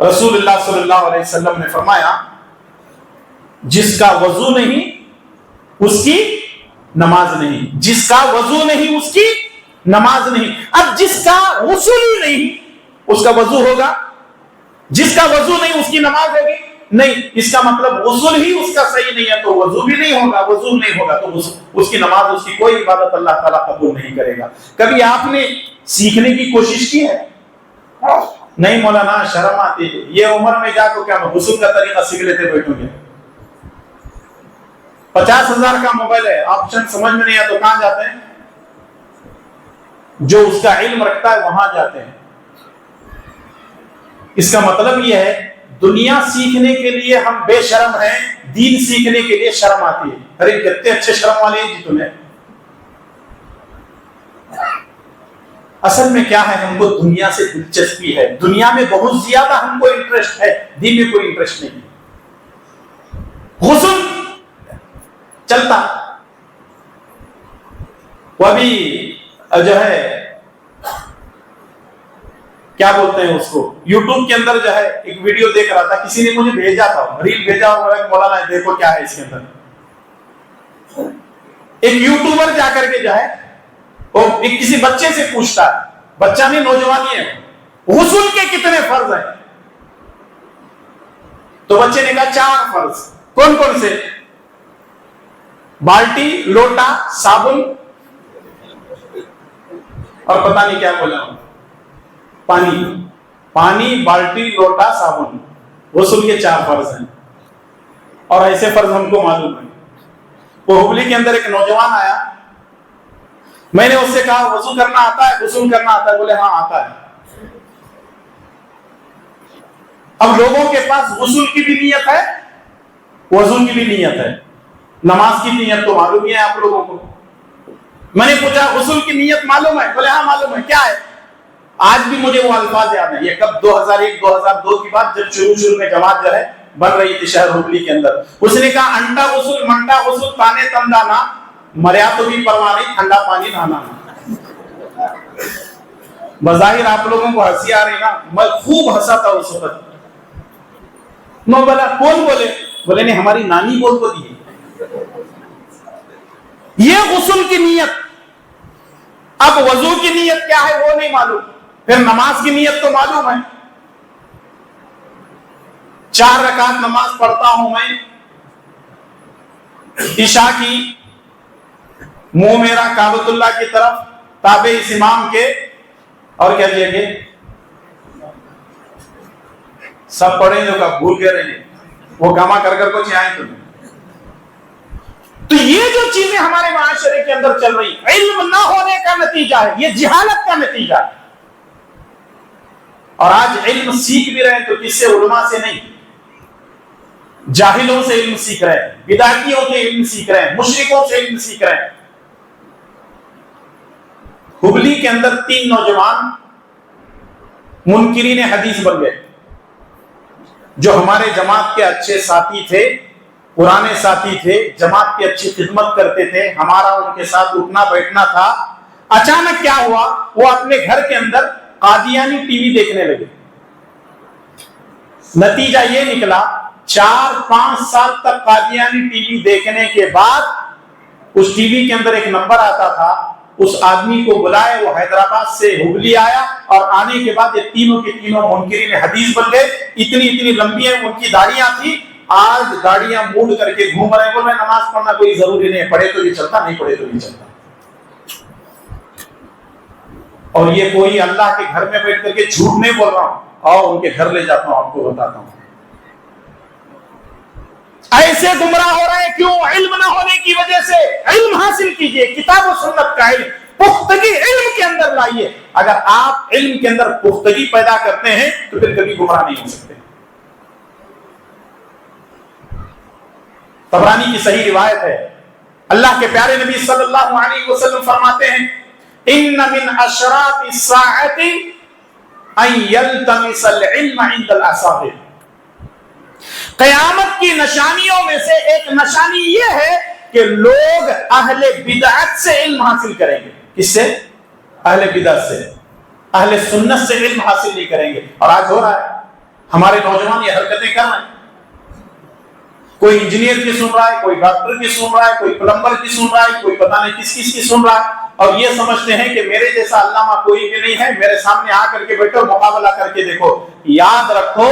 رسول اللہ صلی اللہ علیہ وسلم نے فرمایا جس کا وضو نہیں اس کی نماز نہیں، جس کا وضو نہیں اس کی نماز نہیں۔ اب جس کا غسل ہی نہیں اس کا وضو ہوگا، جس کا وضو نہیں اس کی نماز ہوگی نہیں، اس کا مطلب غسل ہی اس کا صحیح نہیں ہے تو وضو بھی نہیں ہوگا، وضو نہیں ہوگا تو اس کی نماز، اس کی کوئی عبادت اللہ تعالیٰ قبول نہیں کرے گا۔ کبھی آپ نے سیکھنے کی کوشش کی ہے؟ نہیں مولانا شرم آتی ہے، یہ عمر میں جا تو کیا میں غسل کا طریقہ سیکھ لیتے بیٹھوں گے؟ 50,000 کا موبائل ہے، آپشن سمجھ میں نہیں آیا تو کہاں جاتے ہیں؟ جو اس کا علم رکھتا ہے وہاں جاتے ہیں۔ اس کا مطلب یہ ہے دنیا سیکھنے کے لیے ہم بے شرم ہیں، دین سیکھنے کے لیے شرم آتی ہے۔ ارے کتنے اچھے شرم والے ہیں جی تمہیں۔ اصل میں کیا ہے، ہم کو دنیا سے دلچسپی ہے، دنیا میں بہت زیادہ ہم کو انٹرسٹ ہے، دین میں کوئی انٹرسٹ نہیں۔ غسل چلتا، وہ ابھی جو ہے کیا بولتے ہیں اس کو، یوٹیوب کے اندر جو ہے ایک ویڈیو دیکھ رہا تھا، کسی نے مجھے بھیجا تھا، ریل بھیجا اور مولانا دیکھو کیا ہے اس کے اندر۔ ایک یوٹیوبر جا کر کے جو ہے وہ ایک کسی بچے سے پوچھتا ہے، بچہ نہیں نوجوانی ہے، غسل کے کتنے فرض ہیں؟ تو بچے نے کہا 4 فرض۔ کون کون سے؟ بالٹی، لوٹا، صابن اور پتہ نہیں کیا بولا ہوں، پانی، بالٹی، لوٹا، صابن، غسل کے 4 فرض ہیں۔ اور ایسے فرض ہم کو معلوم ہے۔ وہ ہبلی کے اندر ایک نوجوان آیا، میں نے اس سے کہا وضو کرنا آتا ہے، غسل کرنا آتا ہے؟ بولے ہاں آتا ہے۔ اب لوگوں کے پاس غسل کی بھی نیت ہے، وضو کی بھی نیت ہے، نماز کی نیت تو معلوم ہی ہے آپ لوگوں کو۔ میں نے پوچھا غسل کی نیت معلوم ہے؟ بولے ہاں معلوم ہے۔ کیا ہے؟ آج بھی مجھے وہ الفاظ یاد ہیں۔ یہ کب 2001-2002 کی بات، جب شروع میں جماعت جو ہے بن رہی تھی شہر ہبلی کے اندر۔ اس نے کہا انڈا غسل، منڈا غسل، تانے تندانا، مریا تو بھی پرواہ نہیں، ٹھنڈا پانی نہانا۔ بظاہر آپ لوگوں کو ہنسی آ رہی نا، میں خوب ہنسا تھا اس وقت۔ میں بولا کون بولے؟ بولے نہیں ہماری نانی بول کو دی۔ یہ غسل کی نیت۔ اب وضو کی نیت کیا ہے وہ نہیں معلوم، پھر نماز کی نیت تو معلوم ہے۔ 4 رکعت نماز پڑھتا ہوں میں عشاء کی، منہ میرا کعبۃ اللہ کی طرف، تابع اس امام کے، اور کیا دیا گے سب پڑھیں جو کا بھول گئے رہے، وہ کاما کر کو چاہیں تمہیں۔ تو یہ جو چیزیں ہمارے معاشرے کے اندر چل رہی، علم نہ ہونے کا نتیجہ ہے، یہ جہالت کا نتیجہ ہے۔ اور آج علم سیکھ بھی رہے ہیں تو کس سے؟ علماء سے نہیں، جاہلوں سے علم سیکھ رہے ہیں، بدعتیوں سے علم سیکھ رہے ہیں، مشرکوں سے علم سیکھ رہے ہیں۔ ہبلی کے اندر 3 نوجوان منکرین حدیث بن گئے، جو ہمارے جماعت کے اچھے ساتھی تھے، پرانے ساتھی تھے، جماعت کی اچھی خدمت کرتے تھے، ہمارا ان کے ساتھ اٹھنا بیٹھنا تھا۔ اچانک کیا ہوا، وہ اپنے گھر کے اندر قادیانی ٹی وی دیکھنے لگے۔ نتیجہ یہ نکلا 4-5 سال تک قادیانی ٹی وی دیکھنے کے بعد اس ٹی وی کے اندر ایک نمبر آتا تھا، اس آدمی کو بلائے، وہ حیدرآباد سے ہبلی آیا، اور آنے کے بعد یہ تینوں کے تینوں منکرین حدیث بن گئے۔ اتنی لمبی ہیں ان کی داڑیاں تھی، آج گاڑیاں موڑ کر کے گھوم رہے ہیں، بول رہے ہیں نماز پڑھنا کوئی ضروری نہیں ہے، پڑھے تو بھی چلتا، نہیں پڑھے تو بھی چلتا۔ اور یہ کوئی اللہ کے گھر میں بیٹھ کر کے جھوٹ نہیں بول رہا ہوں، اور ان کے گھر لے جاتا ہوں، آپ کو بتاتا ہوں۔ ایسے گمراہ ہو رہے ہیں کیوں؟ علم نہ ہونے کی وجہ سے۔ علم حاصل کیجئے، کتاب و سنت کا علم، پختگی علم کے اندر لائیے۔ اگر آپ علم کے اندر پختگی پیدا کرتے ہیں تو پھر کبھی گمراہ نہیں ہو سکتے۔ طبرانی کی صحیح روایت ہے، اللہ کے پیارے نبی صلی اللہ علیہ وسلم فرماتے ہیں ان من اشراط الساعۃ ان یلتمس العلم عند الاصابع۔ قیامت کی نشانیوں میں سے ایک نشانی یہ ہے کہ لوگ اہل بدعت سے علم حاصل کریں گے۔ کس سے؟ اہل بدعت سے، اہل سنت سے علم حاصل نہیں کریں گے۔ اور آج ہو رہا ہے، ہمارے نوجوان یہ حرکتیں کر رہے ہیں. کوئی انجینئر کی سن رہا ہے, کوئی ڈاکٹر کی سن رہا ہے, کوئی پلمبر کی سن رہا ہے, کوئی پتہ نہیں کس کی سن رہا ہے, اور یہ سمجھتے ہیں کہ میرے جیسا علامہ کوئی بھی نہیں ہے, میرے سامنے آ کر کے بیٹھو, مقابلہ کر کے دیکھو. یاد رکھو,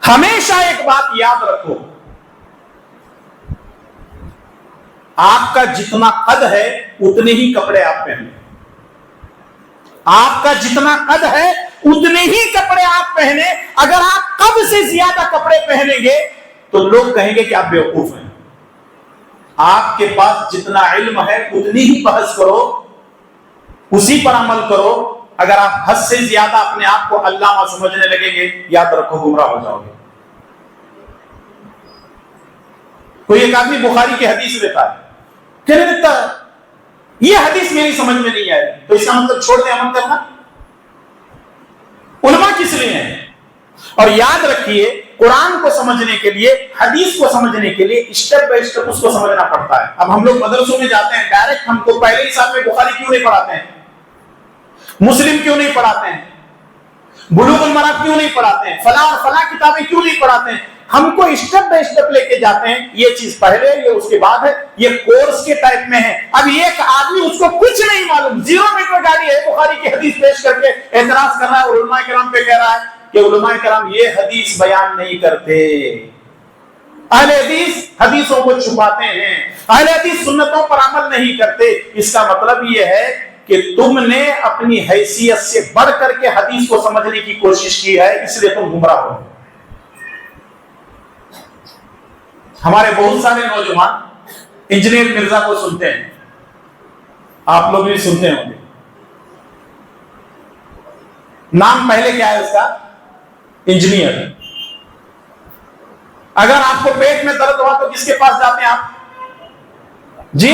ہمیشہ ایک بات یاد رکھو, آپ کا جتنا قد ہے اتنے ہی کپڑے آپ پہنے. آپ کا جتنا قد ہے اتنے ہی کپڑے آپ پہنے. اگر آپ قد سے زیادہ کپڑے پہنیں گے تو لوگ کہیں گے کہ آپ بیوقوف ہیں. آپ کے پاس جتنا علم ہے اتنی ہی بحث کرو, اسی پر عمل کرو. اگر آپ حد سے زیادہ اپنے آپ کو علامہ سمجھنے لگیں گے, یاد رکھو گمراہ ہو جاؤ گے. کوئی ایک آدمی بخاری کی حدیث دیتا ہے, کہنے لگتا ہے یہ حدیث میری سمجھ میں نہیں آئی, تو اس کا مطلب چھوڑ دیں عمل کرنا. علماء کس لیے ہیں؟ اور یاد رکھیے, قرآن کو سمجھنے کے لیے, حدیث کو سمجھنے کے لیے اسٹیپ بائی اسٹیپ اس کو سمجھنا پڑتا ہے. اب ہم لوگ مدرسوں میں جاتے ہیں, ڈائریکٹ ہم کو پہلے ہی سال میں بخاری کیوں نہیں پڑھاتے ہیں, مسلم کیوں نہیں پڑھاتے ہیں, بلوغ المرام کیوں نہیں پڑھاتے ہیں, فلاں اور فلاں کتابیں کیوں نہیں پڑھاتے ہیں. ہم کو اسٹیپ بائی اسٹیپ لے کے جاتے ہیں, یہ چیز پہلے, یہ اس کے بعد ہے, یہ کورس کے ٹائپ میں ہے. اب ایک آدمی اس کو کچھ نہیں معلوم, 0 میٹر گاڑی ہے, بخاری کی حدیث پیش کر کے اعتراض کر رہا ہے, اور علماء کرام پہ کہہ رہا ہے کہ علماء کرام یہ حدیث بیان نہیں کرتے. اہل حدیث حدیثوں کو چھپاتے ہیں, اہل حدیث سنتوں پر عمل نہیں کرتے. اس کا مطلب یہ ہے کہ تم نے اپنی حیثیت سے بڑھ کر کے حدیث کو سمجھنے کی کوشش کی ہے, اس لیے تم گمراہ ہو. ہمارے بہت سارے نوجوان انجینئر مرزا کو سنتے ہیں, آپ لوگ بھی سنتے ہوں گے. نام پہلے کیا ہے اس کا؟ انجینئر. اگر آپ کو پیٹ میں درد ہوا تو کس کے پاس جاتے ہیں آپ؟ جی,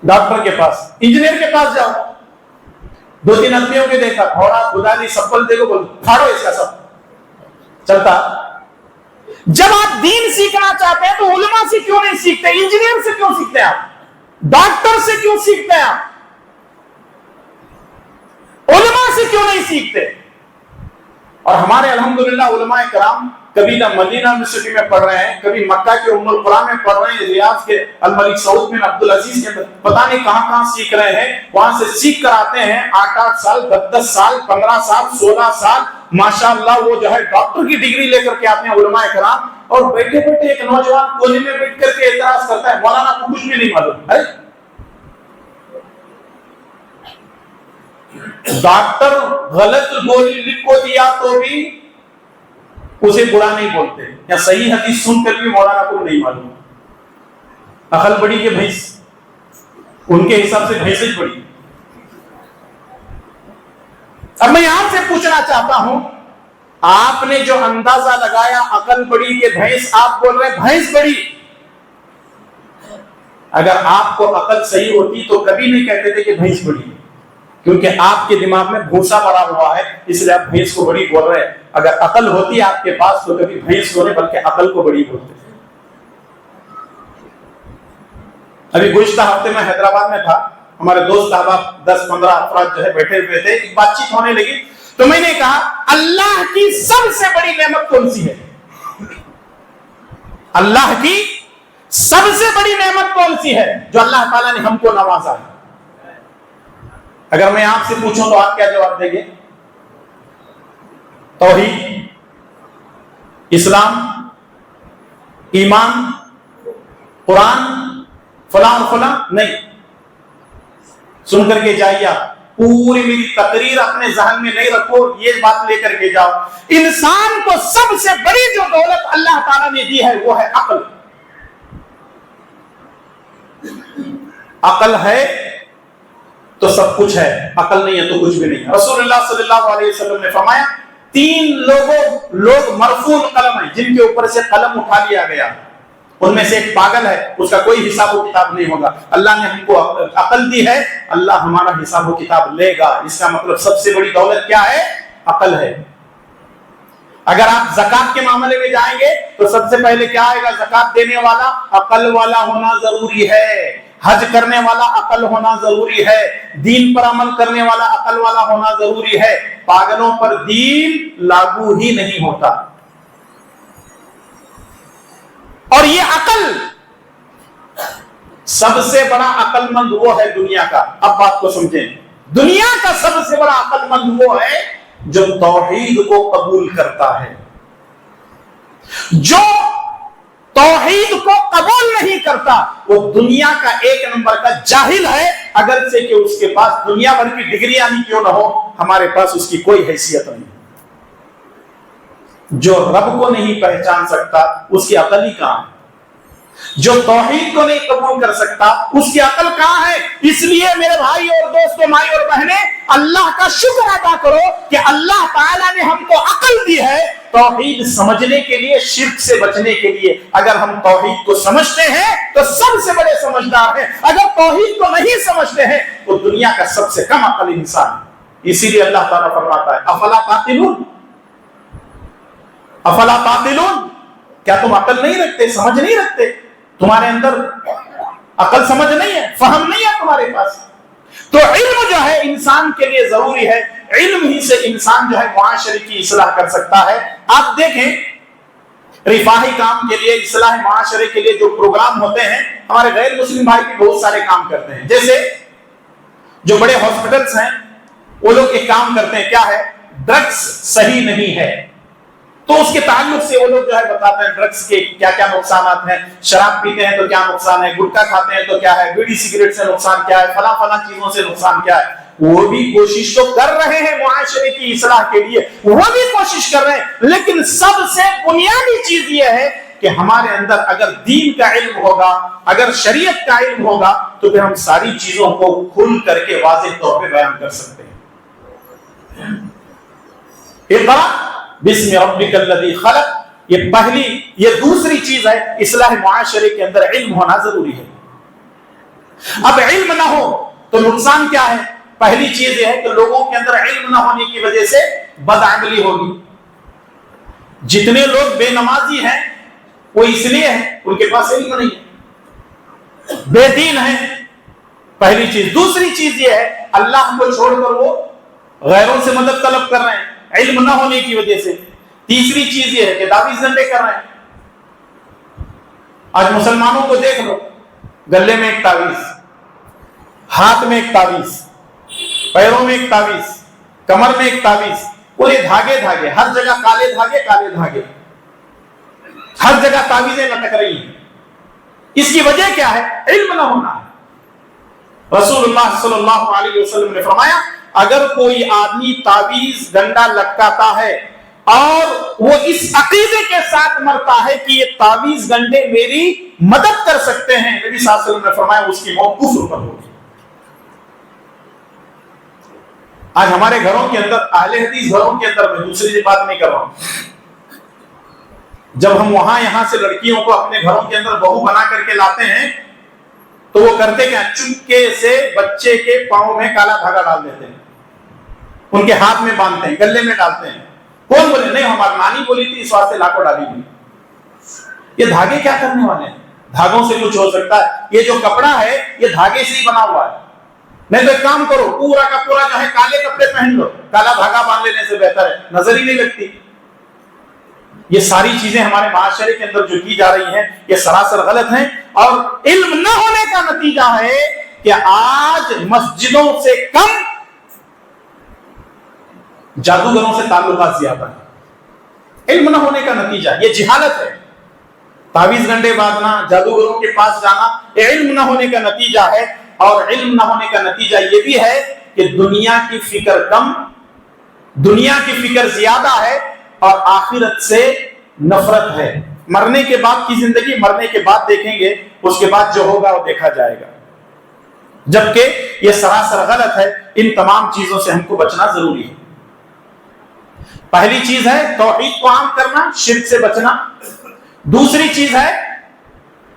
ڈاکٹر کے پاس. انجینئر کے پاس جاؤ, 2-3 آدمیوں کے دیکھا, تھوڑا خدالی سپل دے کو بول پھاڑو اس کا, سب چلتا. جب آپ دین سیکھنا چاہتے ہیں تو علماء سے کیوں نہیں سیکھتے, انجینئر سے کیوں سیکھتے ہیں آپ, ڈاکٹر سے کیوں سیکھتے ہیں آپ, علماء سے کیوں نہیں سیکھتے؟ اور ہمارے الحمدللہ علماء کرام کبھی نہ مدینہ یونیورسٹی میں پڑھ رہے ہیں, کبھی مکہ کے ام القرآن میں پڑھ رہے ہیں, ریاض کے الملک سعود بن عبدالعزیز کے پتہ نہیں کہاں سیکھ رہے ہیں, وہاں سے سیکھ کر آتے ہیں. 8 سال 10 سال 15 سال 16 سال ماشاءاللہ وہ جو ہے ڈاکٹر کی ڈگری لے کر کے آتے ہیں علماء کرام, اور بیٹھے بیٹھے ایک نوجوان کونے میں بیٹھ کر کے اعتراض کرتا ہے, مولانا کو کچھ بھی نہیں معلوم ہے. ڈاکٹر غلط گولی لکھ کو دیا تو بھی اسے برا نہیں بولتے, یا صحیح حدیث سن کر بھی مولانا کو نہیں معلوم. عقل بڑی کہ بھینس, ان کے حساب سے بھینس ہی بڑی. اب میں یہاں سے پوچھنا چاہتا ہوں, آپ نے جو اندازہ لگایا عقل بڑی کہ بھینس, آپ بول رہے ہیں بھینس بڑی. اگر آپ کو عقل صحیح ہوتی تو کبھی نہیں کہتے تھے کہ بھینس بڑی, کیونکہ آپ کے دماغ میں بھوسا بڑا ہوا ہے, اس لیے آپ بھینس کو بڑی بول رہے ہیں. اگر عقل ہوتی آپ کے پاس تو کبھی بھینس کو نہیں بلکہ عقل کو بڑی بولتے. ابھی گزشتہ ہفتے میں حیدرآباد میں تھا, ہمارے دوست احباب 10-15 افراد جو ہے بیٹھے ہوئے تھے, ایک بات چیت ہونے لگی تو میں نے کہا اللہ کی سب سے بڑی نعمت کون سی ہے؟ اللہ کی سب سے بڑی نعمت کون سی ہے جو اللہ تعالیٰ نے ہم کو نوازا ہے؟ اگر میں آپ سے پوچھوں تو آپ کیا جواب دیں گے؟ توحید, اسلام, ایمان, قرآن, فلاں فلاں نہیں. سن کر کے جائیے, آپ پوری میری تقریر اپنے ذہن میں نہیں رکھو, یہ بات لے کر کے جاؤ. انسان کو سب سے بڑی جو دولت اللہ تعالیٰ نے دی ہے وہ ہے عقل. عقل ہے تو سب کچھ ہے, عقل نہیں ہے تو کچھ بھی نہیں. رسول اللہ صلی اللہ علیہ وسلم نے فرمایا 3 لوگ مرفوع قلم ہیں, جن کے اوپر سے قلم اٹھا لیا گیا. ان میں سے ایک پاگل ہے, اس کا کوئی حساب و کتاب نہیں ہوگا. اللہ نے ہم کو عقل دی ہے, اللہ ہمارا حساب و کتاب لے گا. اس کا مطلب سب سے بڑی دولت کیا ہے؟ عقل ہے. اگر آپ زکات کے معاملے میں جائیں گے تو سب سے پہلے کیا آئے گا؟ زکات دینے والا عقل والا ہونا ضروری ہے. حج کرنے والا عقل ہونا ضروری ہے، دین پر عمل کرنے والا عقل والا ہونا ضروری ہے، پاگلوں پر دین لاگو ہی نہیں ہوتا۔ اور یہ عقل سب سے بڑا عقل مند وہ ہے دنیا کا، اب بات کو سمجھیں، دنیا کا سب سے بڑا عقل مند وہ ہے جو توحید کو قبول کرتا ہے۔ جو توحید کو قبول نہیں کرتا وہ دنیا کا ایک نمبر کا جاہل ہے، اگرچہ کہ اس کے پاس دنیا بھر کی ڈگریاں ہی کیوں نہ ہو، ہمارے پاس اس کی کوئی حیثیت نہیں۔ جو رب کو نہیں پہچان سکتا اس کی عقل ہی کہاں ہے؟ جو توحید کو نہیں قبول کر سکتا اس کی عقل کہاں ہے؟ اس لیے میرے بھائی اور دوستوں، مائی اور بہنیں، اللہ کا شکر ادا کرو کہ اللہ تعالیٰ نے ہم کو عقل دی ہے توحید سمجھنے کے لیے، شرک سے بچنے کے لیے۔ اگر ہم توحید کو سمجھتے ہیں تو سب سے بڑے سمجھدار ہیں، اگر توحید کو نہیں سمجھتے ہیں تو دنیا کا سب سے کم عقل انسان ہے۔ اسی لیے اللہ تعالیٰ فرماتا ہے افلا تعقلون، افلا تعقلون، کیا تم عقل نہیں رکھتے، سمجھ نہیں رکھتے؟ تمہارے اندر عقل سمجھ نہیں ہے، فہم نہیں ہے تمہارے پاس۔ تو علم جو ہے انسان کے لیے ضروری ہے، علم ہی سے انسان جو ہے معاشرے کی اصلاح کر سکتا ہے۔ آپ دیکھیں رفاہی کام کے لیے، اصلاح معاشرے کے لیے جو پروگرام ہوتے ہیں، ہمارے غیر مسلم بھائی بھی بہت سارے کام کرتے ہیں۔ جیسے جو بڑے ہاسپٹلس ہیں وہ لوگ ایک کام کرتے ہیں، کیا ہے؟ ڈرگس صحیح نہیں ہے تو اس کے تعلق سے وہ لوگ جو ہے بتاتے ہیں ڈرگس کے کیا کیا نقصانات ہیں، شراب پیتے ہیں تو کیا نقصان ہے، گٹکا کھاتے ہیں تو کیا ہے، بیڑی سگریٹ سے نقصان کیا ہے، فلاں فلاں چیزوں سے نقصان کیا ہے۔ وہ بھی کوشش تو کر رہے ہیں معاشرے کی اصلاح کے لیے، وہ بھی کوشش کر رہے ہیں، لیکن سب سے بنیادی چیز یہ ہے کہ ہمارے اندر اگر دین کا علم ہوگا، اگر شریعت کا علم ہوگا تو پھر ہم ساری چیزوں کو کھل کر کے واضح طور پہ بیان کر سکتے ہیں۔ اقرأ بسم ربک الذی خلق، یہ پہلی، یہ دوسری چیز ہے، اصلاح معاشرے کے اندر علم ہونا ضروری ہے۔ اب علم نہ ہو تو نقصان کیا ہے؟ پہلی چیز یہ ہے کہ لوگوں کے اندر علم نہ ہونے کی وجہ سے بدعملی ہوگی۔ جتنے لوگ بے نمازی ہیں وہ اس لیے ہیں ان کے پاس علم نہیں ہے، بے دین ہیں، پہلی چیز۔ دوسری چیز یہ ہے اللہ کو چھوڑ کر وہ غیروں سے مدد طلب کر رہے ہیں علم نہ ہونے کی وجہ سے۔ تیسری چیز یہ ہے کہ تعویذ گنڈے کر رہے ہیں۔ آج مسلمانوں کو دیکھ لو، گلے میں ایک تعویذ، ہاتھ میں ایک تعویذ، پیروں میں ایک تعویذ، کمر میں ایک تعویذ، پورے دھاگے دھاگے، ہر جگہ کالے دھاگے کالے دھاگے، ہر جگہ تعویذیں لٹک رہی ہیں۔ اس کی وجہ کیا ہے؟ علم نہ ہونا ہے۔ رسول اللہ صلی اللہ علیہ وسلم نے فرمایا اگر کوئی آدمی تعویذ گنڈا لٹکاتا ہے اور وہ اس عقیدے کے ساتھ مرتا ہے کہ یہ تعویذ گنڈے میری مدد کر سکتے ہیں، نبی صلی اللہ علیہ وسلم نے فرمایا اس کی موت کفر پر ہوگی۔ آج ہمارے گھروں کے اندر، اہل حدیث گھروں کے اندر، میں دوسری بات نہیں کر رہا ہوں، جب ہم وہاں یہاں سے لڑکیوں کو اپنے گھروں کے اندر بہو بنا کر کے لاتے ہیں تو وہ کرتے کیا؟ چپکے سے بچے کے پاؤں میں کالا دھاگا ڈال دیتے ہیں، ان کے ہاتھ میں باندھتے ہیں، گلے میں ڈالتے ہیں۔ کون بولے؟ نہیں ہماری نانی بولی تھی اس واسطے لاکھوں ڈالی ہوئی۔ یہ دھاگے کیا کرنے والے ہیں؟ دھاگوں سے کچھ ہو سکتا ہے؟ یہ جو کپڑا ہے یہ دھاگے سے ہی بنا ہوا ہے۔ نہیں تو ایک کام کرو، پورا کا پورا جو ہے کالے کپڑے پہن لو، کالا دھاگا باندھ لینے سے بہتر ہے، نظر ہی نہیں لگتی۔ یہ ساری چیزیں ہمارے معاشرے کے اندر جو کی جا رہی ہیں یہ سراسر غلط ہیں، اور علم نہ ہونے کا نتیجہ ہے کہ آج مسجدوں سے کم جادوگروں سے تعلقات زیادہ ہیں۔ علم نہ ہونے کا نتیجہ یہ جہالت ہے۔ تعویذ گنڈے باندھنا، جادوگروں کے پاس جانا، یہ علم نہ ہونے کا نتیجہ ہے۔ اور علم نہ ہونے کا نتیجہ یہ بھی ہے کہ دنیا کی فکر کم، دنیا کی فکر زیادہ ہے، اور آخرت سے نفرت ہے۔ مرنے کے بعد کی زندگی مرنے کے بعد دیکھیں گے، اس کے بعد جو ہوگا وہ دیکھا جائے گا، جبکہ یہ سراسر غلط ہے۔ ان تمام چیزوں سے ہم کو بچنا ضروری ہے۔ پہلی چیز ہے توحید کو عام کرنا، شرک سے بچنا۔ دوسری چیز ہے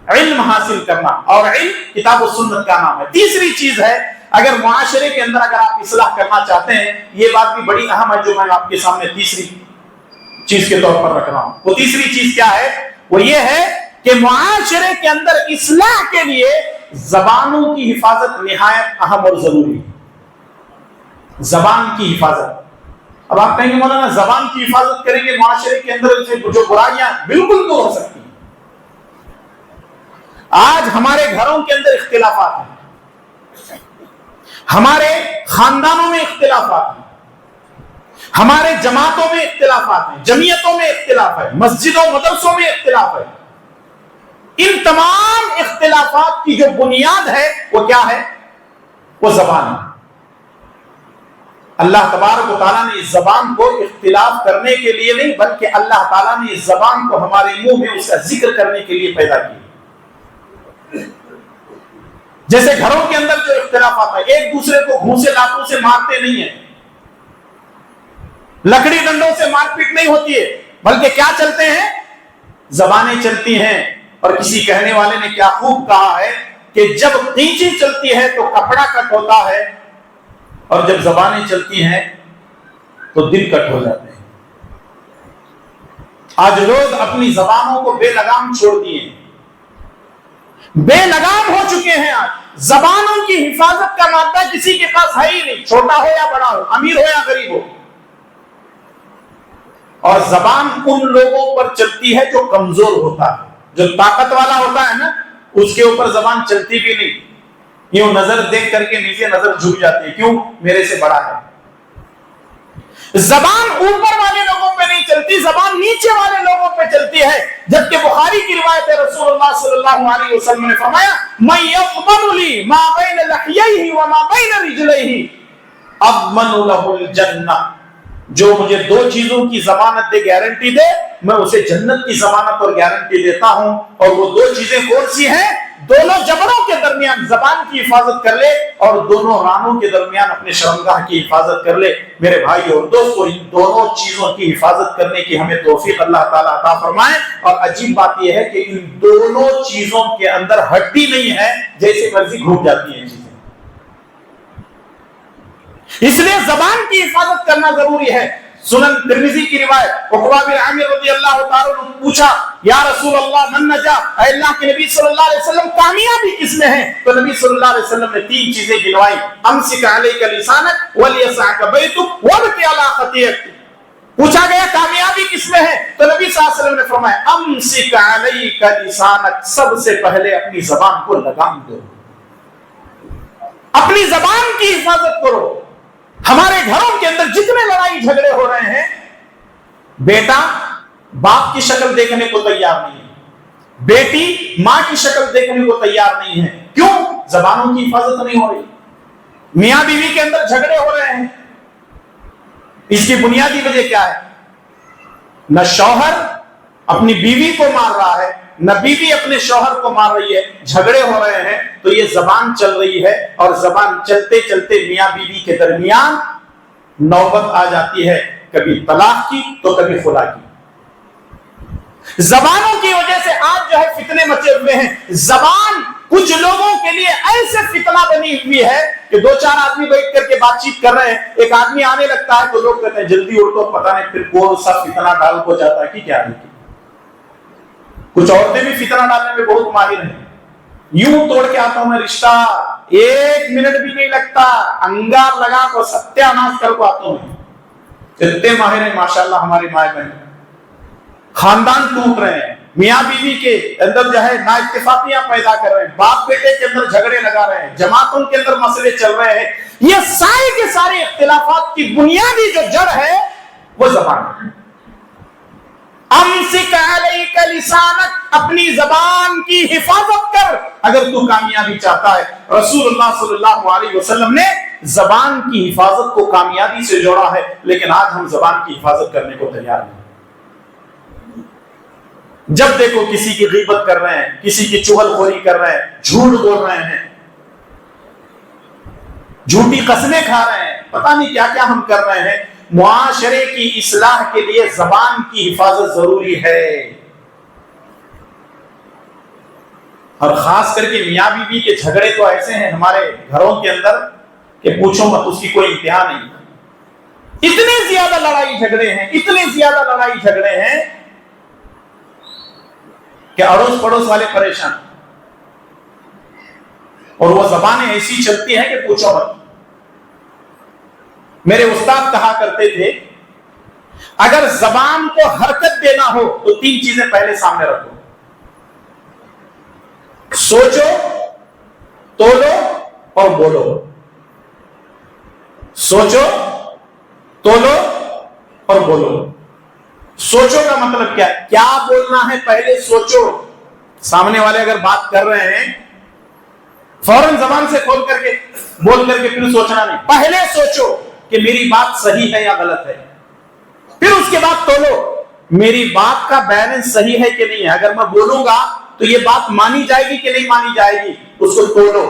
علم حاصل کرنا، اور علم کتاب و سنت کا نام ہے۔ تیسری چیز ہے اگر معاشرے کے اندر اگر آپ اصلاح کرنا چاہتے ہیں، یہ بات بھی بڑی اہم ہے جو میں آپ کے سامنے تیسری چیز کے طور پر رکھ رہا ہوں۔ وہ تیسری چیز کیا ہے؟ وہ یہ ہے کہ معاشرے کے اندر اصلاح کے لیے زبانوں کی حفاظت نہایت اہم اور ضروری ہے۔ زبان کی حفاظت، اب آپ کہیں گے مولانا زبان کی حفاظت کریں گے معاشرے کے اندر سے جو برائیاں بالکل دور ہو سکتی ہیں۔ آج ہمارے گھروں کے اندر اختلافات ہیں، ہمارے خاندانوں میں اختلافات ہیں، ہمارے جماعتوں میں اختلافات ہیں، جمعیتوں میں اختلاف ہے، مسجدوں مدرسوں میں اختلاف ہے۔ ان تمام اختلافات کی جو بنیاد ہے وہ کیا ہے؟ وہ زبان ہے۔ اللہ تبارک و تعالیٰ نے اس زبان کو اختلاف کرنے کے لیے نہیں، بلکہ اللہ تعالیٰ نے اس زبان کو ہمارے منہ میں اس کا ذکر کرنے کے لیے پیدا کیا۔ جیسے گھروں کے اندر جو اختلافات ہیں، ایک دوسرے کو گھوسے لاتوں سے مارتے نہیں ہیں، لکڑی ڈنڈوں سے مار پیٹ نہیں ہوتی ہے، بلکہ کیا چلتے ہیں؟ زبانیں چلتی ہیں۔ اور کسی کہنے والے نے کیا خوب کہا ہے کہ جب قینچی چلتی ہے تو کپڑا کٹ ہوتا ہے، اور جب زبانیں چلتی ہیں تو دل کٹ ہو جاتے ہیں۔ آج لوگ اپنی زبانوں کو بے لگام چھوڑ دیے ہیں، بے لگام ہو چکے ہیں۔ آج زبانوں کی حفاظت کا مادہ کسی کے پاس ہے ہی نہیں، چھوٹا ہو یا بڑا ہو، امیر ہو یا غریب ہو۔ اور زبان ان لوگوں پر چلتی ہے جو کمزور ہوتا ہے، جو طاقت والا ہوتا ہے نا، اس کے اوپر زبان چلتی بھی نہیں، یوں نظر دیکھ کر کے نیچے نظر جھک جاتی ہے، کیوں؟ میرے سے بڑا ہے۔ زبان اوپر والے لوگوں پہ نہیں چلتی، زبان نیچے والے لوگوں پہ چلتی ہے۔ جبکہ بخاری کی روایت ہے، رسول اللہ صلی اللہ علیہ وسلم نے فرمایا مَن يَضْمَنُ لِي مَا بَيْنَ لَحْيَيْهِ وَمَا بَيْنَ رِجْلَيْهِ أَضْمَنُ لَهُ الْجَنَّةَ، جو مجھے دو چیزوں کی ضمانت دے، گارنٹی دے، میں اسے جنت کی ضمانت اور گارنٹی دیتا ہوں۔ اور وہ دو چیزیں کون سی ہیں؟ دونوں جبڑوں کے درمیان زبان کی حفاظت کر لے، اور دونوں رانوں کے درمیان اپنے شرمگاہ کی حفاظت کر لے۔ میرے بھائی اور دوستو، ان دونوں چیزوں کی حفاظت کرنے کی ہمیں توفیق اللہ تعالیٰ عطا فرمائے۔ اور عجیب بات یہ ہے کہ ان دونوں چیزوں کے اندر ہڈی نہیں ہے، جیسے مرضی گھوم جاتی ہیں چیزیں۔ اس لیے زبان کی حفاظت کرنا ضروری ہے۔ سنن ترمذی کی روایت، عقبہ بن عامر رضی اللہ تعالیٰ عنہ پوچھا یا رسول اللہ من نجا، اے اللہ کے نبی صلی اللہ علیہ وسلم کامیابی کس میں ہے؟ تو نبی صلی اللہ علیہ وسلم نے تین چیزیں گنوائی، امسک علیک لسانک ولیسعک بیتک وابکی علی خطیئک۔ پوچھا گیا کامیابی کس میں ہے؟ تو نبی صلی اللہ علیہ وسلم نے فرمایا امسک علیک لسانک، سب سے پہلے اپنی زبان کو لگام دو، اپنی زبان کی حفاظت کرو۔ ہمارے گھروں کے اندر جتنے لڑائی جھگڑے ہو رہے ہیں، بیٹا باپ کی شکل دیکھنے کو تیار نہیں ہے، بیٹی ماں کی شکل دیکھنے کو تیار نہیں ہے۔ کیوں؟ زبانوں کی حفاظت نہیں ہو رہی۔ میاں بیوی کے اندر جھگڑے ہو رہے ہیں، اس کی بنیادی وجہ کیا ہے؟ نہ شوہر اپنی بیوی کو مار رہا ہے، نہ بیوی اپنے شوہر کو مار رہی ہے، جھگڑے ہو رہے ہیں، تو یہ زبان چل رہی ہے، اور زبان چلتے چلتے میاں بیوی کے درمیان نوبت آ جاتی ہے، کبھی طلاق کی تو کبھی خلا کی۔ زبانوں کی وجہ سے آج جو ہے فتنے مچے ہوئے ہیں۔ زبان کچھ لوگوں کے لیے ایسے فتنہ بنی ہوئی ہے کہ دو چار آدمی بیٹھ کر کے بات چیت کر رہے ہیں، ایک آدمی آنے لگتا ہے تو لوگ کہتے ہیں جلدی اٹھ تو، پتہ نہیں پھر کون سا فتنہ ڈال ہو جاتا ہے کہ کیا نہیں۔ کچھ عورتیں بھی فتنہ ڈالنے میں بہت ماہر ہیں، یوں توڑ کے آتا ہوں میں رشتہ، ایک منٹ بھی نہیں لگتا، انگار لگا کو ستیہ ناش کر کو آتا ہوں۔ اتنے ماہر ہیں ماشاءاللہ ہماری مائیں بہن۔ خاندان ٹوٹ رہے ہیں، میاں بیوی کے اندر جو ہے نا اتفاقیاں پیدا کر رہے ہیں، باپ بیٹے کے اندر جھگڑے لگا رہے ہیں، جماعتوں کے اندر مسئلے چل رہے ہیں۔ یہ سارے کے سارے اختلافات کی بنیادی جو جڑ ہے وہ زبان ہے۔ امسک علیک لسانک، اپنی زبان کی حفاظت کر اگر تو کامیابی چاہتا ہے۔ رسول اللہ صلی اللہ علیہ وسلم نے زبان کی حفاظت کو کامیابی سے جوڑا ہے، لیکن آج ہم زبان کی حفاظت کرنے کو تیار نہیں۔ جب دیکھو کسی کی غیبت کر رہے ہیں، کسی کی چغل خوری کر رہے ہیں، جھوٹ بول رہے ہیں، جھوٹی قسمیں کھا رہے ہیں، پتہ نہیں کیا کیا ہم کر رہے ہیں۔ معاشرے کی اصلاح کے لیے زبان کی حفاظت ضروری ہے، اور خاص کر کے میاں بیوی کے جھگڑے تو ایسے ہیں ہمارے گھروں کے اندر کہ پوچھو مت، اس کی کوئی انتہا نہیں۔ اتنے زیادہ لڑائی جھگڑے ہیں، اتنے زیادہ لڑائی جھگڑے ہیں کہ اڑوس پڑوس والے پریشان۔ اور وہ زبانیں ایسی چلتی ہیں کہ پوچھو مت. میرے استاد کہا کرتے تھے اگر زبان کو حرکت دینا ہو تو 3 چیزیں پہلے سامنے رکھو: سوچو، تولو اور بولو. سوچو، تولو اور بولو. سوچو کا مطلب کیا ہے؟ کیا بولنا ہے پہلے سوچو. سامنے والے اگر بات کر رہے ہیں فوراً زبان سے کھول کر کے بول کر کے پھر سوچنا نہیں. پہلے سوچو کہ میری بات صحیح ہے یا غلط ہے، پھر اس کے بعد تولو میری بات کا بیلنس صحیح ہے کہ نہیں ہے. اگر میں بولوں گا تو یہ بات مانی جائے گی کہ نہیں مانی جائے گی، اس کو تولو،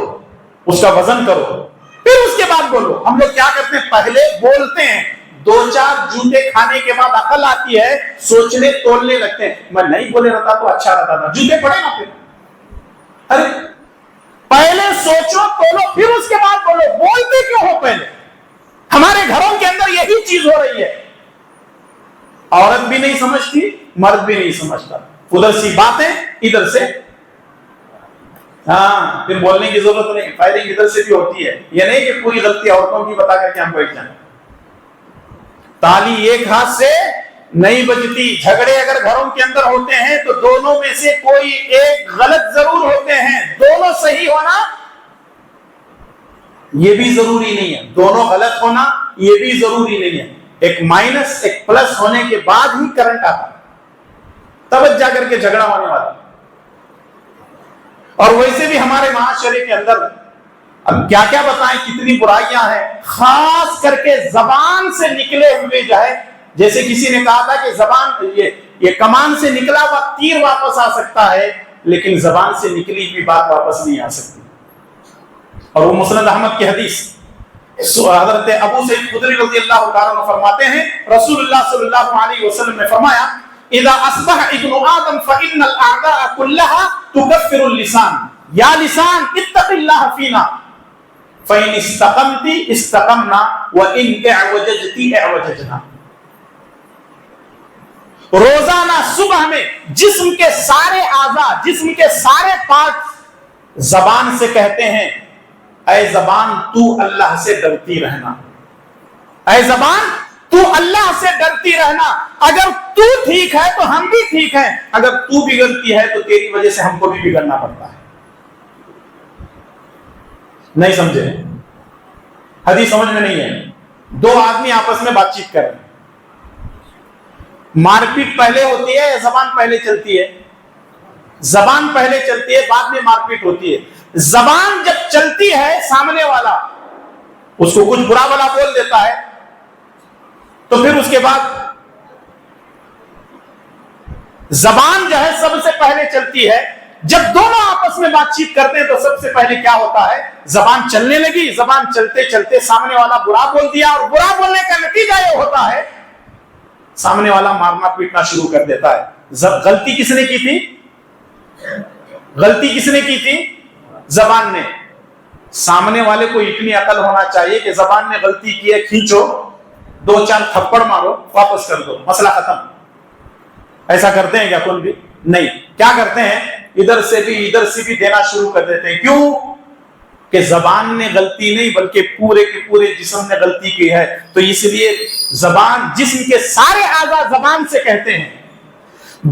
اس کا وزن کرو، پھر اس کے بعد بولو. ہم لوگ کیا کرتے ہیں؟ پہلے بولتے ہیں، 2-4 جوتے کھانے کے بعد عقل آتی ہے، سوچنے تولنے لگتے ہیں. میں نہیں بولے رہتا تو اچھا رہتا تھا، جوتے پڑے نا. پھر ارے پہلے سوچو تولو پھر اس کے بعد بولو. بولتے کیوں ہو پہلے؟ ہمارے گھروں کے اندر یہی چیز ہو رہی ہے. عورت بھی نہیں سمجھتی، مرد بھی نہیں سمجھتا. ادھر سی باتیں ادھر سے، ہاں پھر بولنے کی ضرورت نہیں. فائرنگ ادھر سے بھی ہوتی ہے. یہ نہیں کہ پوری غلطی عورتوں کی بتا کر کے ہم بیٹھ جائیں. تالی ایک ہاتھ سے نہیں بجتی. جھگڑے اگر گھروں کے اندر ہوتے ہیں تو دونوں میں سے کوئی ایک غلط ضرور ہوتے ہیں. دونوں صحیح ہونا یہ بھی ضروری نہیں ہے، دونوں غلط ہونا یہ بھی ضروری نہیں ہے. ایک مائنس ایک پلس ہونے کے بعد ہی کرنٹ آتا ہے، تب جا کر کے جھگڑا ہونے والا. اور ویسے بھی ہمارے معاشرے کے اندر اب کیا کیا بتائیں کتنی برائیاں ہیں. خاص کر کے زبان سے نکلے ہوئے جو ہے، جیسے کسی نے کہا تھا کہ زبان یہ کمان سے نکلا ہوا تیر واپس آ سکتا ہے لیکن زبان سے نکلی ہوئی بات واپس نہیں آ سکتی. اور وہ مسند احمد کی حدیث حضرت ابو سعید خدری رضی اللہ تعالیٰ عنہ فرماتے ہیں رسول اللہ صلی اللہ علیہ وسلم نے فرمایا اذا اصبح ابن آدم فإن الأعداء كلها تكفر اللسان یا لسان اتق اللہ فینا فإن استقمت استقمنا وإن اعوججت اعوججنا. روزانہ صبح میں جسم کے سارے اعضاء، جسم کے سارے پارٹ زبان سے کہتے ہیں اے زبان تو اللہ سے ڈرتی رہنا، اے زبان تو اللہ سے ڈرتی رہنا. اگر تو ٹھیک ہے تو ہم بھی ٹھیک ہیں، اگر تو بگڑتی ہے تو تیری وجہ سے ہم کو بھی بگڑنا پڑتا ہے. نہیں سمجھے؟ حدیث سمجھ میں نہیں ہے. 2 آدمی آپس میں بات چیت کر رہے ہیں، مار پیٹ پہلے ہوتی ہے یا زبان پہلے چلتی ہے؟ زبان پہلے چلتی ہے، بعد میں مار پیٹ ہوتی ہے. زبان جب چلتی ہے سامنے والا اس کو کچھ برا بلا بول دیتا ہے تو پھر اس کے بعد زبان جو ہے سب سے پہلے چلتی ہے. جب دونوں آپس میں بات چیت کرتے ہیں تو سب سے پہلے کیا ہوتا ہے؟ زبان چلنے لگی. زبان چلتے چلتے سامنے والا برا بول دیا اور برا بولنے کا نتیجہ یہ ہوتا ہے سامنے والا مارنا پیٹنا شروع کر دیتا ہے. غلطی کس نے کی تھی؟ غلطی کس نے کی تھی؟ زبان نے. سامنے والے کو اتنی عقل ہونا چاہیے کہ زبان نے غلطی کی ہے، کھینچو 2-4 تھپڑ مارو واپس کر دو، مسئلہ ختم. ایسا کرتے ہیں کیا کوئی بھی؟ نہیں. کیا کرتے ہیں؟ ادھر سے بھی دینا شروع کر دیتے ہیں. کیوں؟ کہ زبان نے غلطی نہیں بلکہ پورے کے پورے جسم نے غلطی کی ہے. تو اس لیے زبان، جسم کے سارے اعضاء زبان سے کہتے ہیں،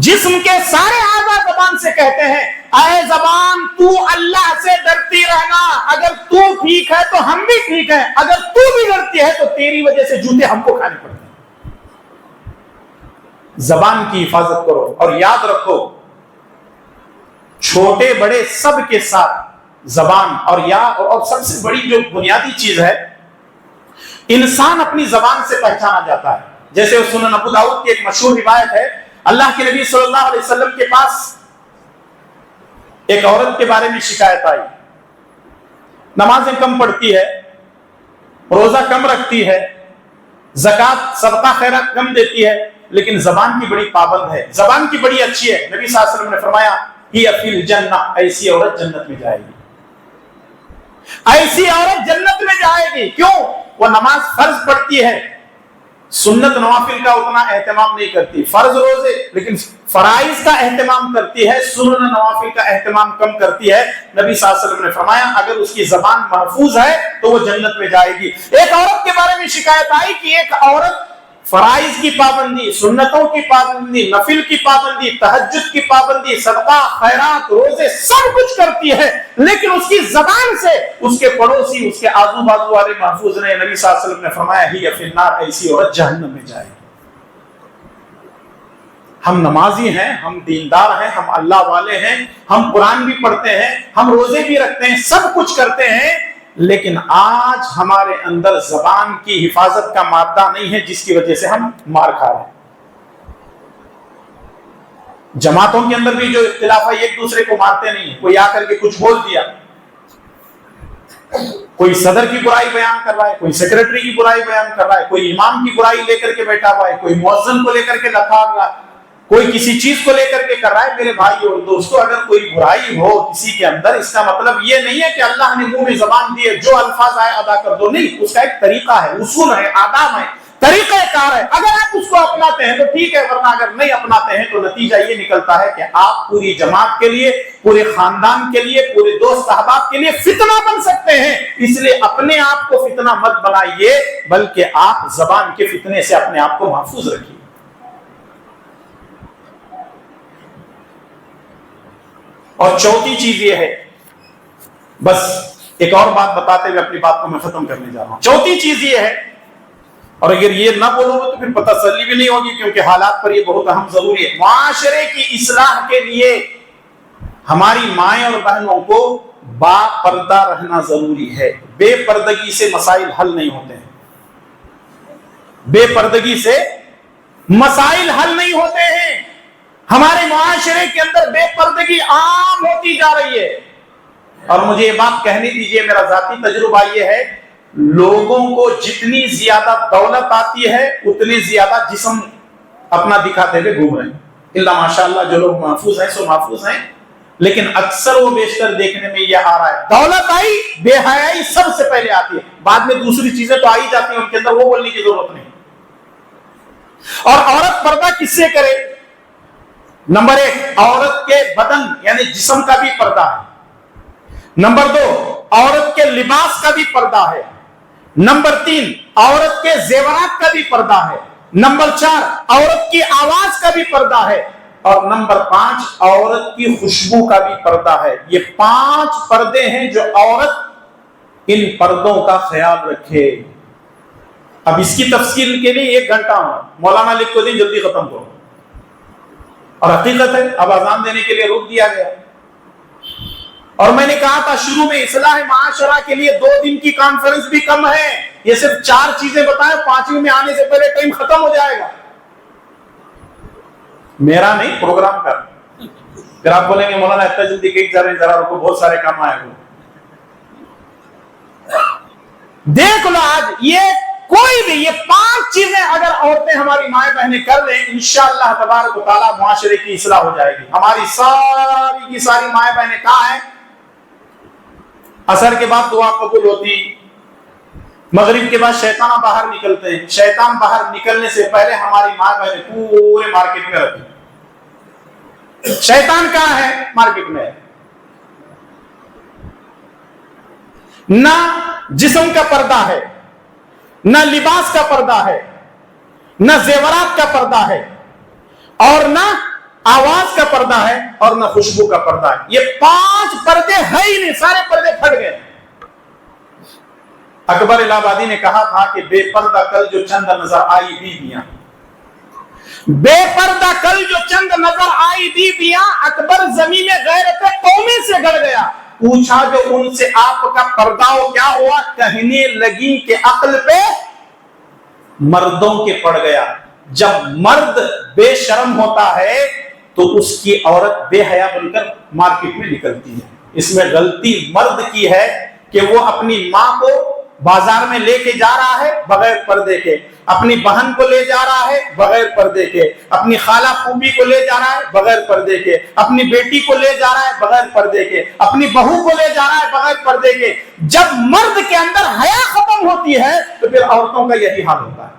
جسم کے سارے اعضاء زبان سے کہتے ہیں اے زبان تو اللہ سے ڈرتی رہنا. اگر تو ٹھیک ہے تو ہم بھی ٹھیک ہیں، اگر تو بگڑتی ہے تو تیری وجہ سے جوتے ہم کو کھانے پڑتے ہیں. زبان کی حفاظت کرو اور یاد رکھو چھوٹے بڑے سب کے ساتھ زبان اور سب سے بڑی جو بنیادی چیز ہے انسان اپنی زبان سے پہچانا جاتا ہے. جیسے سنن ابو داؤد کی ایک مشہور روایت ہے، اللہ کے نبی صلی اللہ علیہ وسلم کے پاس ایک عورت کے بارے میں شکایت آئی. نمازیں کم پڑھتی ہے، روزہ کم رکھتی ہے، زکات صدقہ خیرات کم دیتی ہے، لیکن زبان کی بڑی پابند ہے، زبان کی بڑی اچھی ہے. نبی صلی اللہ علیہ وسلم نے فرمایا ہی فی الجنہ، ایسی عورت جنت میں جائے گی. ایسی عورت جنت میں جائے گی. کیوں؟ وہ نماز فرض پڑھتی ہے، سنت نوافل کا اتنا اہتمام نہیں کرتی، فرض روزے لیکن فرائض کا اہتمام کرتی ہے، سنن نوافل کا اہتمام کم کرتی ہے۔ نبی صلی اللہ علیہ وسلم نے فرمایا اگر اس کی زبان محفوظ ہے تو وہ جنت میں جائے گی۔ ایک عورت کے بارے میں شکایت آئی کہ ایک عورت فرائض کی پابندی، سنتوں کی پابندی، نفل کی پابندی، تہجد کی پابندی، صدقہ، خیرات، روزے سب کچھ کرتی ہے، لیکن اس کی زبان سے اس کے پڑوسی، اس کے آزو بازو والے محفوظ نہیں۔ نبی صلی اللہ علیہ وسلم نے فرمایا ہی فی النار، ایسی عورت جہنم میں جائے گی۔ ہم نمازی ہیں، ہم دیندار ہیں، ہم اللہ والے ہیں، ہم قرآن بھی پڑھتے ہیں، ہم روزے بھی رکھتے ہیں، سب کچھ کرتے ہیں، لیکن آج ہمارے اندر زبان کی حفاظت کا مادہ نہیں ہے، جس کی وجہ سے ہم مار کھا رہے ہیں۔ جماعتوں کے اندر بھی جو اختلاف ہے، ایک دوسرے کو مارتے نہیں ہیں، کوئی آ کر کے کچھ بول دیا، کوئی صدر کی برائی بیان کر رہا ہے، کوئی سیکرٹری کی برائی بیان کر رہا ہے، کوئی امام کی برائی لے کر کے بیٹھا ہوا ہے، کوئی مؤذن کو لے کر کے لفاظ رہا ہے، کوئی کسی چیز کو لے کر کے کر رہا ہے۔ میرے بھائی اور دوستو، اگر کوئی برائی ہو کسی کے اندر، اس کا مطلب یہ نہیں ہے کہ اللہ نے منہ میں زبان دی ہے جو الفاظ آئے ادا کر دو، نہیں، اس کا ایک طریقہ ہے، اصول ہے، آداب ہے، طریقہ کار ہے۔ اگر آپ اس کو اپناتے ہیں تو ٹھیک ہے، ورنہ اگر نہیں اپناتے ہیں تو نتیجہ یہ نکلتا ہے کہ آپ پوری جماعت کے لیے، پورے خاندان کے لیے، پورے دوست احباب کے لیے فتنہ بن سکتے ہیں۔ اس لیے اپنے آپ کو فتنہ مت بنائیے، بلکہ آپ زبان کے فتنے سے اپنے آپ کو محفوظ رکھیے۔ اور چوتھی چیز یہ ہے، بس ایک اور بات بتاتے ہوئے اپنی بات کو میں ختم کرنے جا رہا ہوں۔ چوتھی چیز یہ ہے، اور اگر یہ نہ بولو گے تو پھر پتہ تسلی بھی نہیں ہوگی، کیونکہ حالات پر یہ بہت اہم ضروری ہے۔ معاشرے کی اصلاح کے لیے ہماری مائیں اور بہنوں کو با پردہ رہنا ضروری ہے۔ بے پردگی سے مسائل حل نہیں ہوتے ہیں، بے پردگی سے مسائل حل نہیں ہوتے ہیں۔ ہمارے معاشرے کے اندر بے پردگی عام ہوتی جا رہی ہے، اور مجھے یہ بات کہنے دیجئے، میرا ذاتی تجربہ یہ ہے، لوگوں کو جتنی زیادہ دولت آتی ہے اتنی زیادہ جسم اپنا دکھاتے ہوئے گھوم رہے ہیں۔ اللہ ماشاءاللہ جو لوگ محفوظ ہیں سو محفوظ ہیں، لیکن اکثر و بیشتر دیکھنے میں یہ آ رہا ہے، دولت آئی، بے حیائی سب سے پہلے آتی ہے، بعد میں دوسری چیزیں تو آئی جاتی ہیں، ان کے اندر وہ بولنے کی ضرورت نہیں۔ اور عورت پردہ کس سے کرے؟ نمبر 1، عورت کے بدن یعنی جسم کا بھی پردہ ہے۔ نمبر 2، عورت کے لباس کا بھی پردہ ہے۔ نمبر 3، عورت کے زیورات کا بھی پردہ ہے۔ نمبر 4، عورت کی آواز کا بھی پردہ ہے۔ اور نمبر 5، عورت کی خوشبو کا بھی پردہ ہے۔ یہ 5 پردے ہیں جو عورت ان پردوں کا خیال رکھے۔ اب اس کی تفصیل کے لیے 1 گھنٹہ ہوں، مولانا لکھ کو دیں جلدی ختم کرو، اور حقیقت ہے اب اذان دینے کے لیے روک دیا گیا۔ اور میں نے کہا تھا شروع میں، اصلاح معاشرہ کے لیے 2 دن کی کانفرنس بھی کم ہے، یہ صرف 4 چیزیں بتائیں، 5ویں میں آنے سے پہلے ٹائم ختم ہو جائے گا۔ میرا نہیں، پروگرام کا۔ پھر آپ بولیں گے مولانا اتنا جلدی کہیں جا رہے ہیں، ذرا رکو، بہت سارے کام آئے ہوئے۔ دیکھ لو آج یہ کوئی بھی یہ 5 چیزیں اگر عورتیں ہماری مائیں بہنیں کر لیں، انشاءاللہ تبارک و تعالی معاشرے کی اصلاح ہو جائے گی۔ ہماری ساری کی ساری مائیں بہنیں کہاں ہیں؟ عصر کے بعد دعا قبول ہوتی، مغرب کے بعد شیطان باہر نکلتے ہیں، شیطان باہر نکلنے سے پہلے ہماری ماں بہنیں پورے مارکیٹ میں رہتی۔ شیطان کہاں ہے؟ مارکیٹ میں ہے۔ نہ جسم کا پردہ ہے، نہ لباس کا پردہ ہے، نہ زیورات کا پردہ ہے، اور نہ آواز کا پردہ ہے، اور نہ خوشبو کا پردہ ہے۔ یہ 5 پردے ہیں ہی نہیں، سارے پردے پھٹ گئے۔ اکبر الہ آبادی نے کہا تھا کہ بے پردہ کل جو چند نظر آئی بیویاں، بے پردہ کل جو چند نظر آئی بیویاں، اکبر زمین غیرت قومی سے گڑ گیا۔ پوچھا جو ان سے آپ کا پردہ کیا ہوا؟ کہنے لگی کہ عقل پہ مردوں کے پڑ گیا۔ جب مرد بے شرم ہوتا ہے تو اس کی عورت بے حیا بن کر مارکیٹ میں نکلتی ہے۔ اس میں غلطی مرد کی ہے کہ وہ اپنی ماں کو بازار میں لے کے جا رہا ہے بغیر پردے کے، اپنی بہن کو لے جا رہا ہے بغیر پردے کے، اپنی خالہ پھوپھی کو لے جا رہا ہے بغیر پردے کے، اپنی بیٹی کو لے جا رہا ہے بغیر پردے کے، اپنی بہو کو لے جا رہا ہے بغیر پردے کے۔ جب مرد کے اندر حیا ختم ہوتی ہے تو پھر عورتوں کا یہی حال ہوتا ہے۔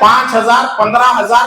5,000, 15,000,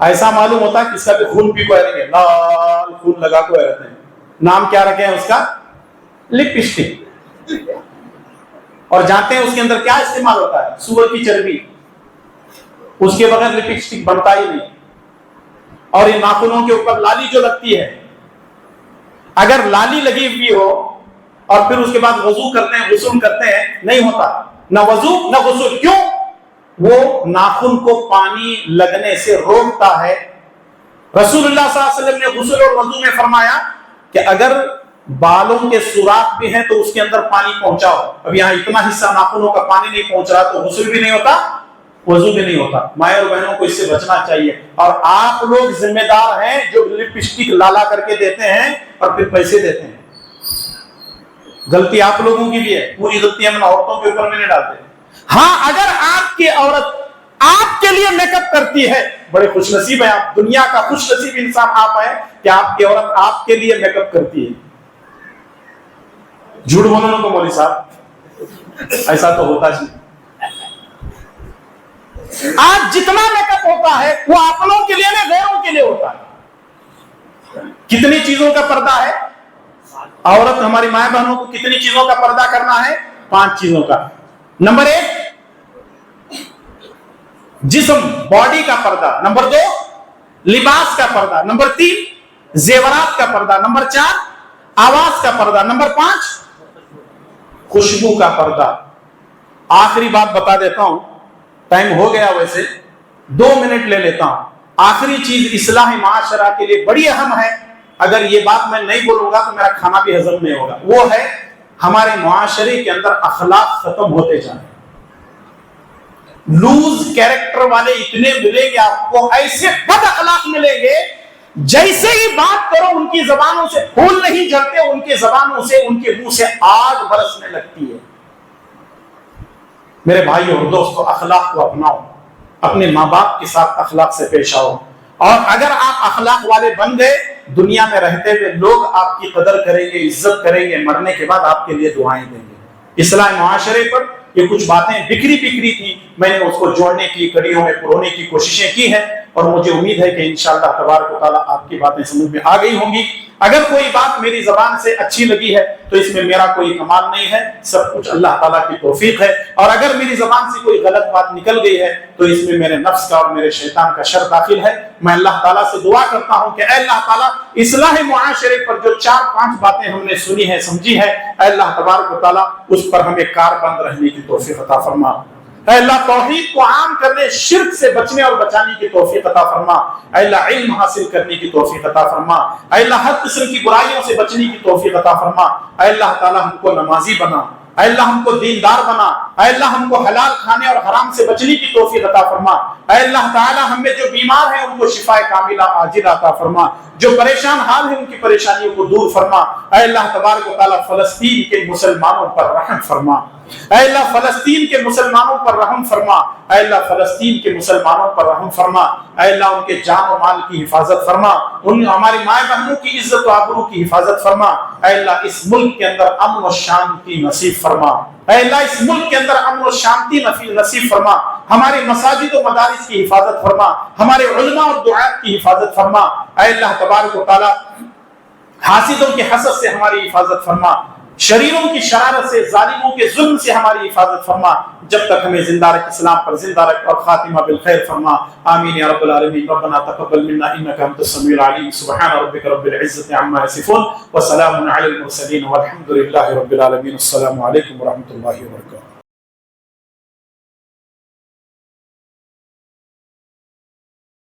ایسا معلوم ہوتا ہے کس کا بھی خون پی کو رہیں گے، لال خون لگا کو رہتے ہیں. نام کیا رکھے ہیں اس کا؟ لپسٹک. اور جانتے ہیں اس کے اندر کیا استعمال ہوتا ہے؟ سور کی چربی. اس کے بغیر لپسٹک بنتا ہی نہیں. اور یہ ناخنوں کے اوپر لالی جو لگتی ہے، اگر لالی لگی ہوئی ہو اور پھر اس کے بعد وضو کرتے ہیں، غسل کرتے ہیں، نہیں ہوتا نہ وضو نہ غسل. کیوں؟ وہ ناخن کو پانی لگنے سے روکتا ہے. رسول اللہ صلی اللہ علیہ وسلم نے غسل اور وضو میں فرمایا کہ اگر بالوں کے سوراخ بھی ہیں تو اس کے اندر پانی پہنچاؤ. اب یہاں اتنا حصہ ناخنوں کا پانی نہیں پہنچ رہا تو غسل بھی نہیں ہوتا، وضو بھی نہیں ہوتا. مائیں اور بہنوں کو اس سے بچنا چاہیے. اور آپ لوگ ذمہ دار ہیں جو لپسٹک لالا کر کے دیتے ہیں اور پھر پیسے دیتے ہیں. غلطی آپ لوگوں کی بھی ہے، پوری غلطی ہم عورتوں کے اوپر میں نہیں ڈالتے. ہاں اگر آپ کی عورت آپ کے لیے میک اپ کرتی ہے، بڑے خوش نصیب ہیں آپ، دنیا کا خوش نصیب انسان آپ ہیں کہ آپ کی عورت آپ کے لیے میک اپ کرتی ہے. جھوٹ بولنے کو مولوی صاحب، ایسا تو ہوتا نہیں. آج جتنا میک اپ ہوتا ہے وہ اپنوں کے لیے نہیں، غیروں کے لیے ہوتا ہے. کتنی چیزوں کا پردہ ہے؟ عورت ہماری ماں بہنوں کو کتنی چیزوں کا پردہ کرنا ہے؟ 5 چیزوں کا. نمبر 1 جسم، باڈی کا پردہ. نمبر 2 لباس کا پردہ. نمبر 3 زیورات کا پردہ. نمبر 4 آواز کا پردہ. نمبر 5 خوشبو کا پردہ. آخری بات بتا دیتا ہوں، ٹائم ہو گیا، ویسے 2 منٹ لے لیتا ہوں. آخری چیز اصلاح معاشرہ کے لیے بڑی اہم ہے. اگر یہ بات میں نہیں بولوں گا تو میرا کھانا بھی ہضم نہیں ہوگا. وہ ہے ہمارے معاشرے کے اندر اخلاق ختم ہوتے جائیں. لوز کیریکٹر والے اتنے ملیں گے آپ کو، ایسے بد اخلاق ملیں گے، جیسے ہی بات کرو ان کی زبانوں سے پھول نہیں جھڑتے، ان کی زبانوں سے، ان کے منہ سے آگ برسنے لگتی ہے. میرے بھائی اور دوستو، اخلاق کو اپناؤ. اپنے ماں باپ کے ساتھ اخلاق سے پیش آؤ. اور اگر آپ اخلاق والے بن گئے، دنیا میں رہتے ہوئے لوگ آپ کی قدر کریں گے، عزت کریں گے، مرنے کے بعد آپ کے لیے دعائیں دیں گے. اصلاح معاشرے پر یہ کچھ باتیں بکھری تھی، میں نے اس کو جوڑنے کی، کڑیوں میں پرونے کی کوششیں کی ہیں، اور مجھے امید ہے کہ انشاءاللہ تبارک و تعالیٰ آپ کی باتیں سمجھ میں آ گئی ہوں گی. اگر کوئی بات میری زبان سے اچھی لگی ہے تو اس میں میرا کوئی کمال نہیں ہے، سب کچھ اللہ تعالیٰ کی توفیق ہے. اور اگر میری زبان سے کوئی غلط بات نکل گئی ہے تو اس میں میرے نفس کا اور میرے شیطان کا شر داخل ہے. میں اللہ تعالیٰ سے دعا کرتا ہوں کہ اے اللہ تعالیٰ، اصلاح معاشرے پر جو 4-5 باتیں ہم نے سنی ہے، سمجھی ہے، اے اللہ تبارک و تعالیٰ اس پر ہمیں کاربند رہنے کی توفیق عطا فرما. اے اللہ توحید کو عام کرنے، شرک سے بچنے اور بچانے کی توفیق عطا فرما. اے اللہ علم حاصل کرنے کی توفیق عطا فرما. اے اللہ ہر قسم کی برائیوں سے بچنے کی توفیق عطا فرما. اے اللہ تعالی ہم کو نمازی بنا. اے اللہ ہم کو دیندار بنا. اے اللہ ہم کو حلال کھانے اور حرام سے بچنے کی توفیق عطا فرما. اے اللہ تعالی ہم میں جو بیمار ہیں ان کو شفا کاملہ عاجلہ عطا فرما. جو پریشان حال ہیں ان کی پریشانیوں کو دور فرما. اے اللہ تبارک و تعالی فلسطین کے مسلمانوں پر رحم فرما. اے اللہ فلسطین کے مسلمانوں پر رحم فرما. اے اللہ فلسطین کے مسلمانوں پر رحم فرما. اے اللہ ان کے جان و مال کی حفاظت فرما. ان ہماری مائیں بہنوں کی عزت و آبرو کی حفاظت فرما. اے اللہ اس ملک کے اندر امن و شانتی نصیب فرما. اے اللہ اس ملک کے اندر امن و شانتی نصیب فرما. ہمارے مساجد و مدارس کی حفاظت فرما. ہمارے علماء اور دعات کی حفاظت فرما. اے اللہ تبارک و تعالی حاسدوں کے حسد سے ہماری حفاظت فرما. شریروں کی شرارت سے، ظالموں کے ظلم سے ہماری حفاظت فرما. جب تک ہمیں زندہ رکھ، اسلام پر زندہ رکھ، اور خاتمہ بالخیر فرما. آمین یا رب العالمین. ربنا تقبل منا انك انت السميع العليم. سبحان ربك رب العزة عما يصفون وسلام على المرسلين والحمد لله رب العالمين. السلام عليكم ورحمة الله وبركاته.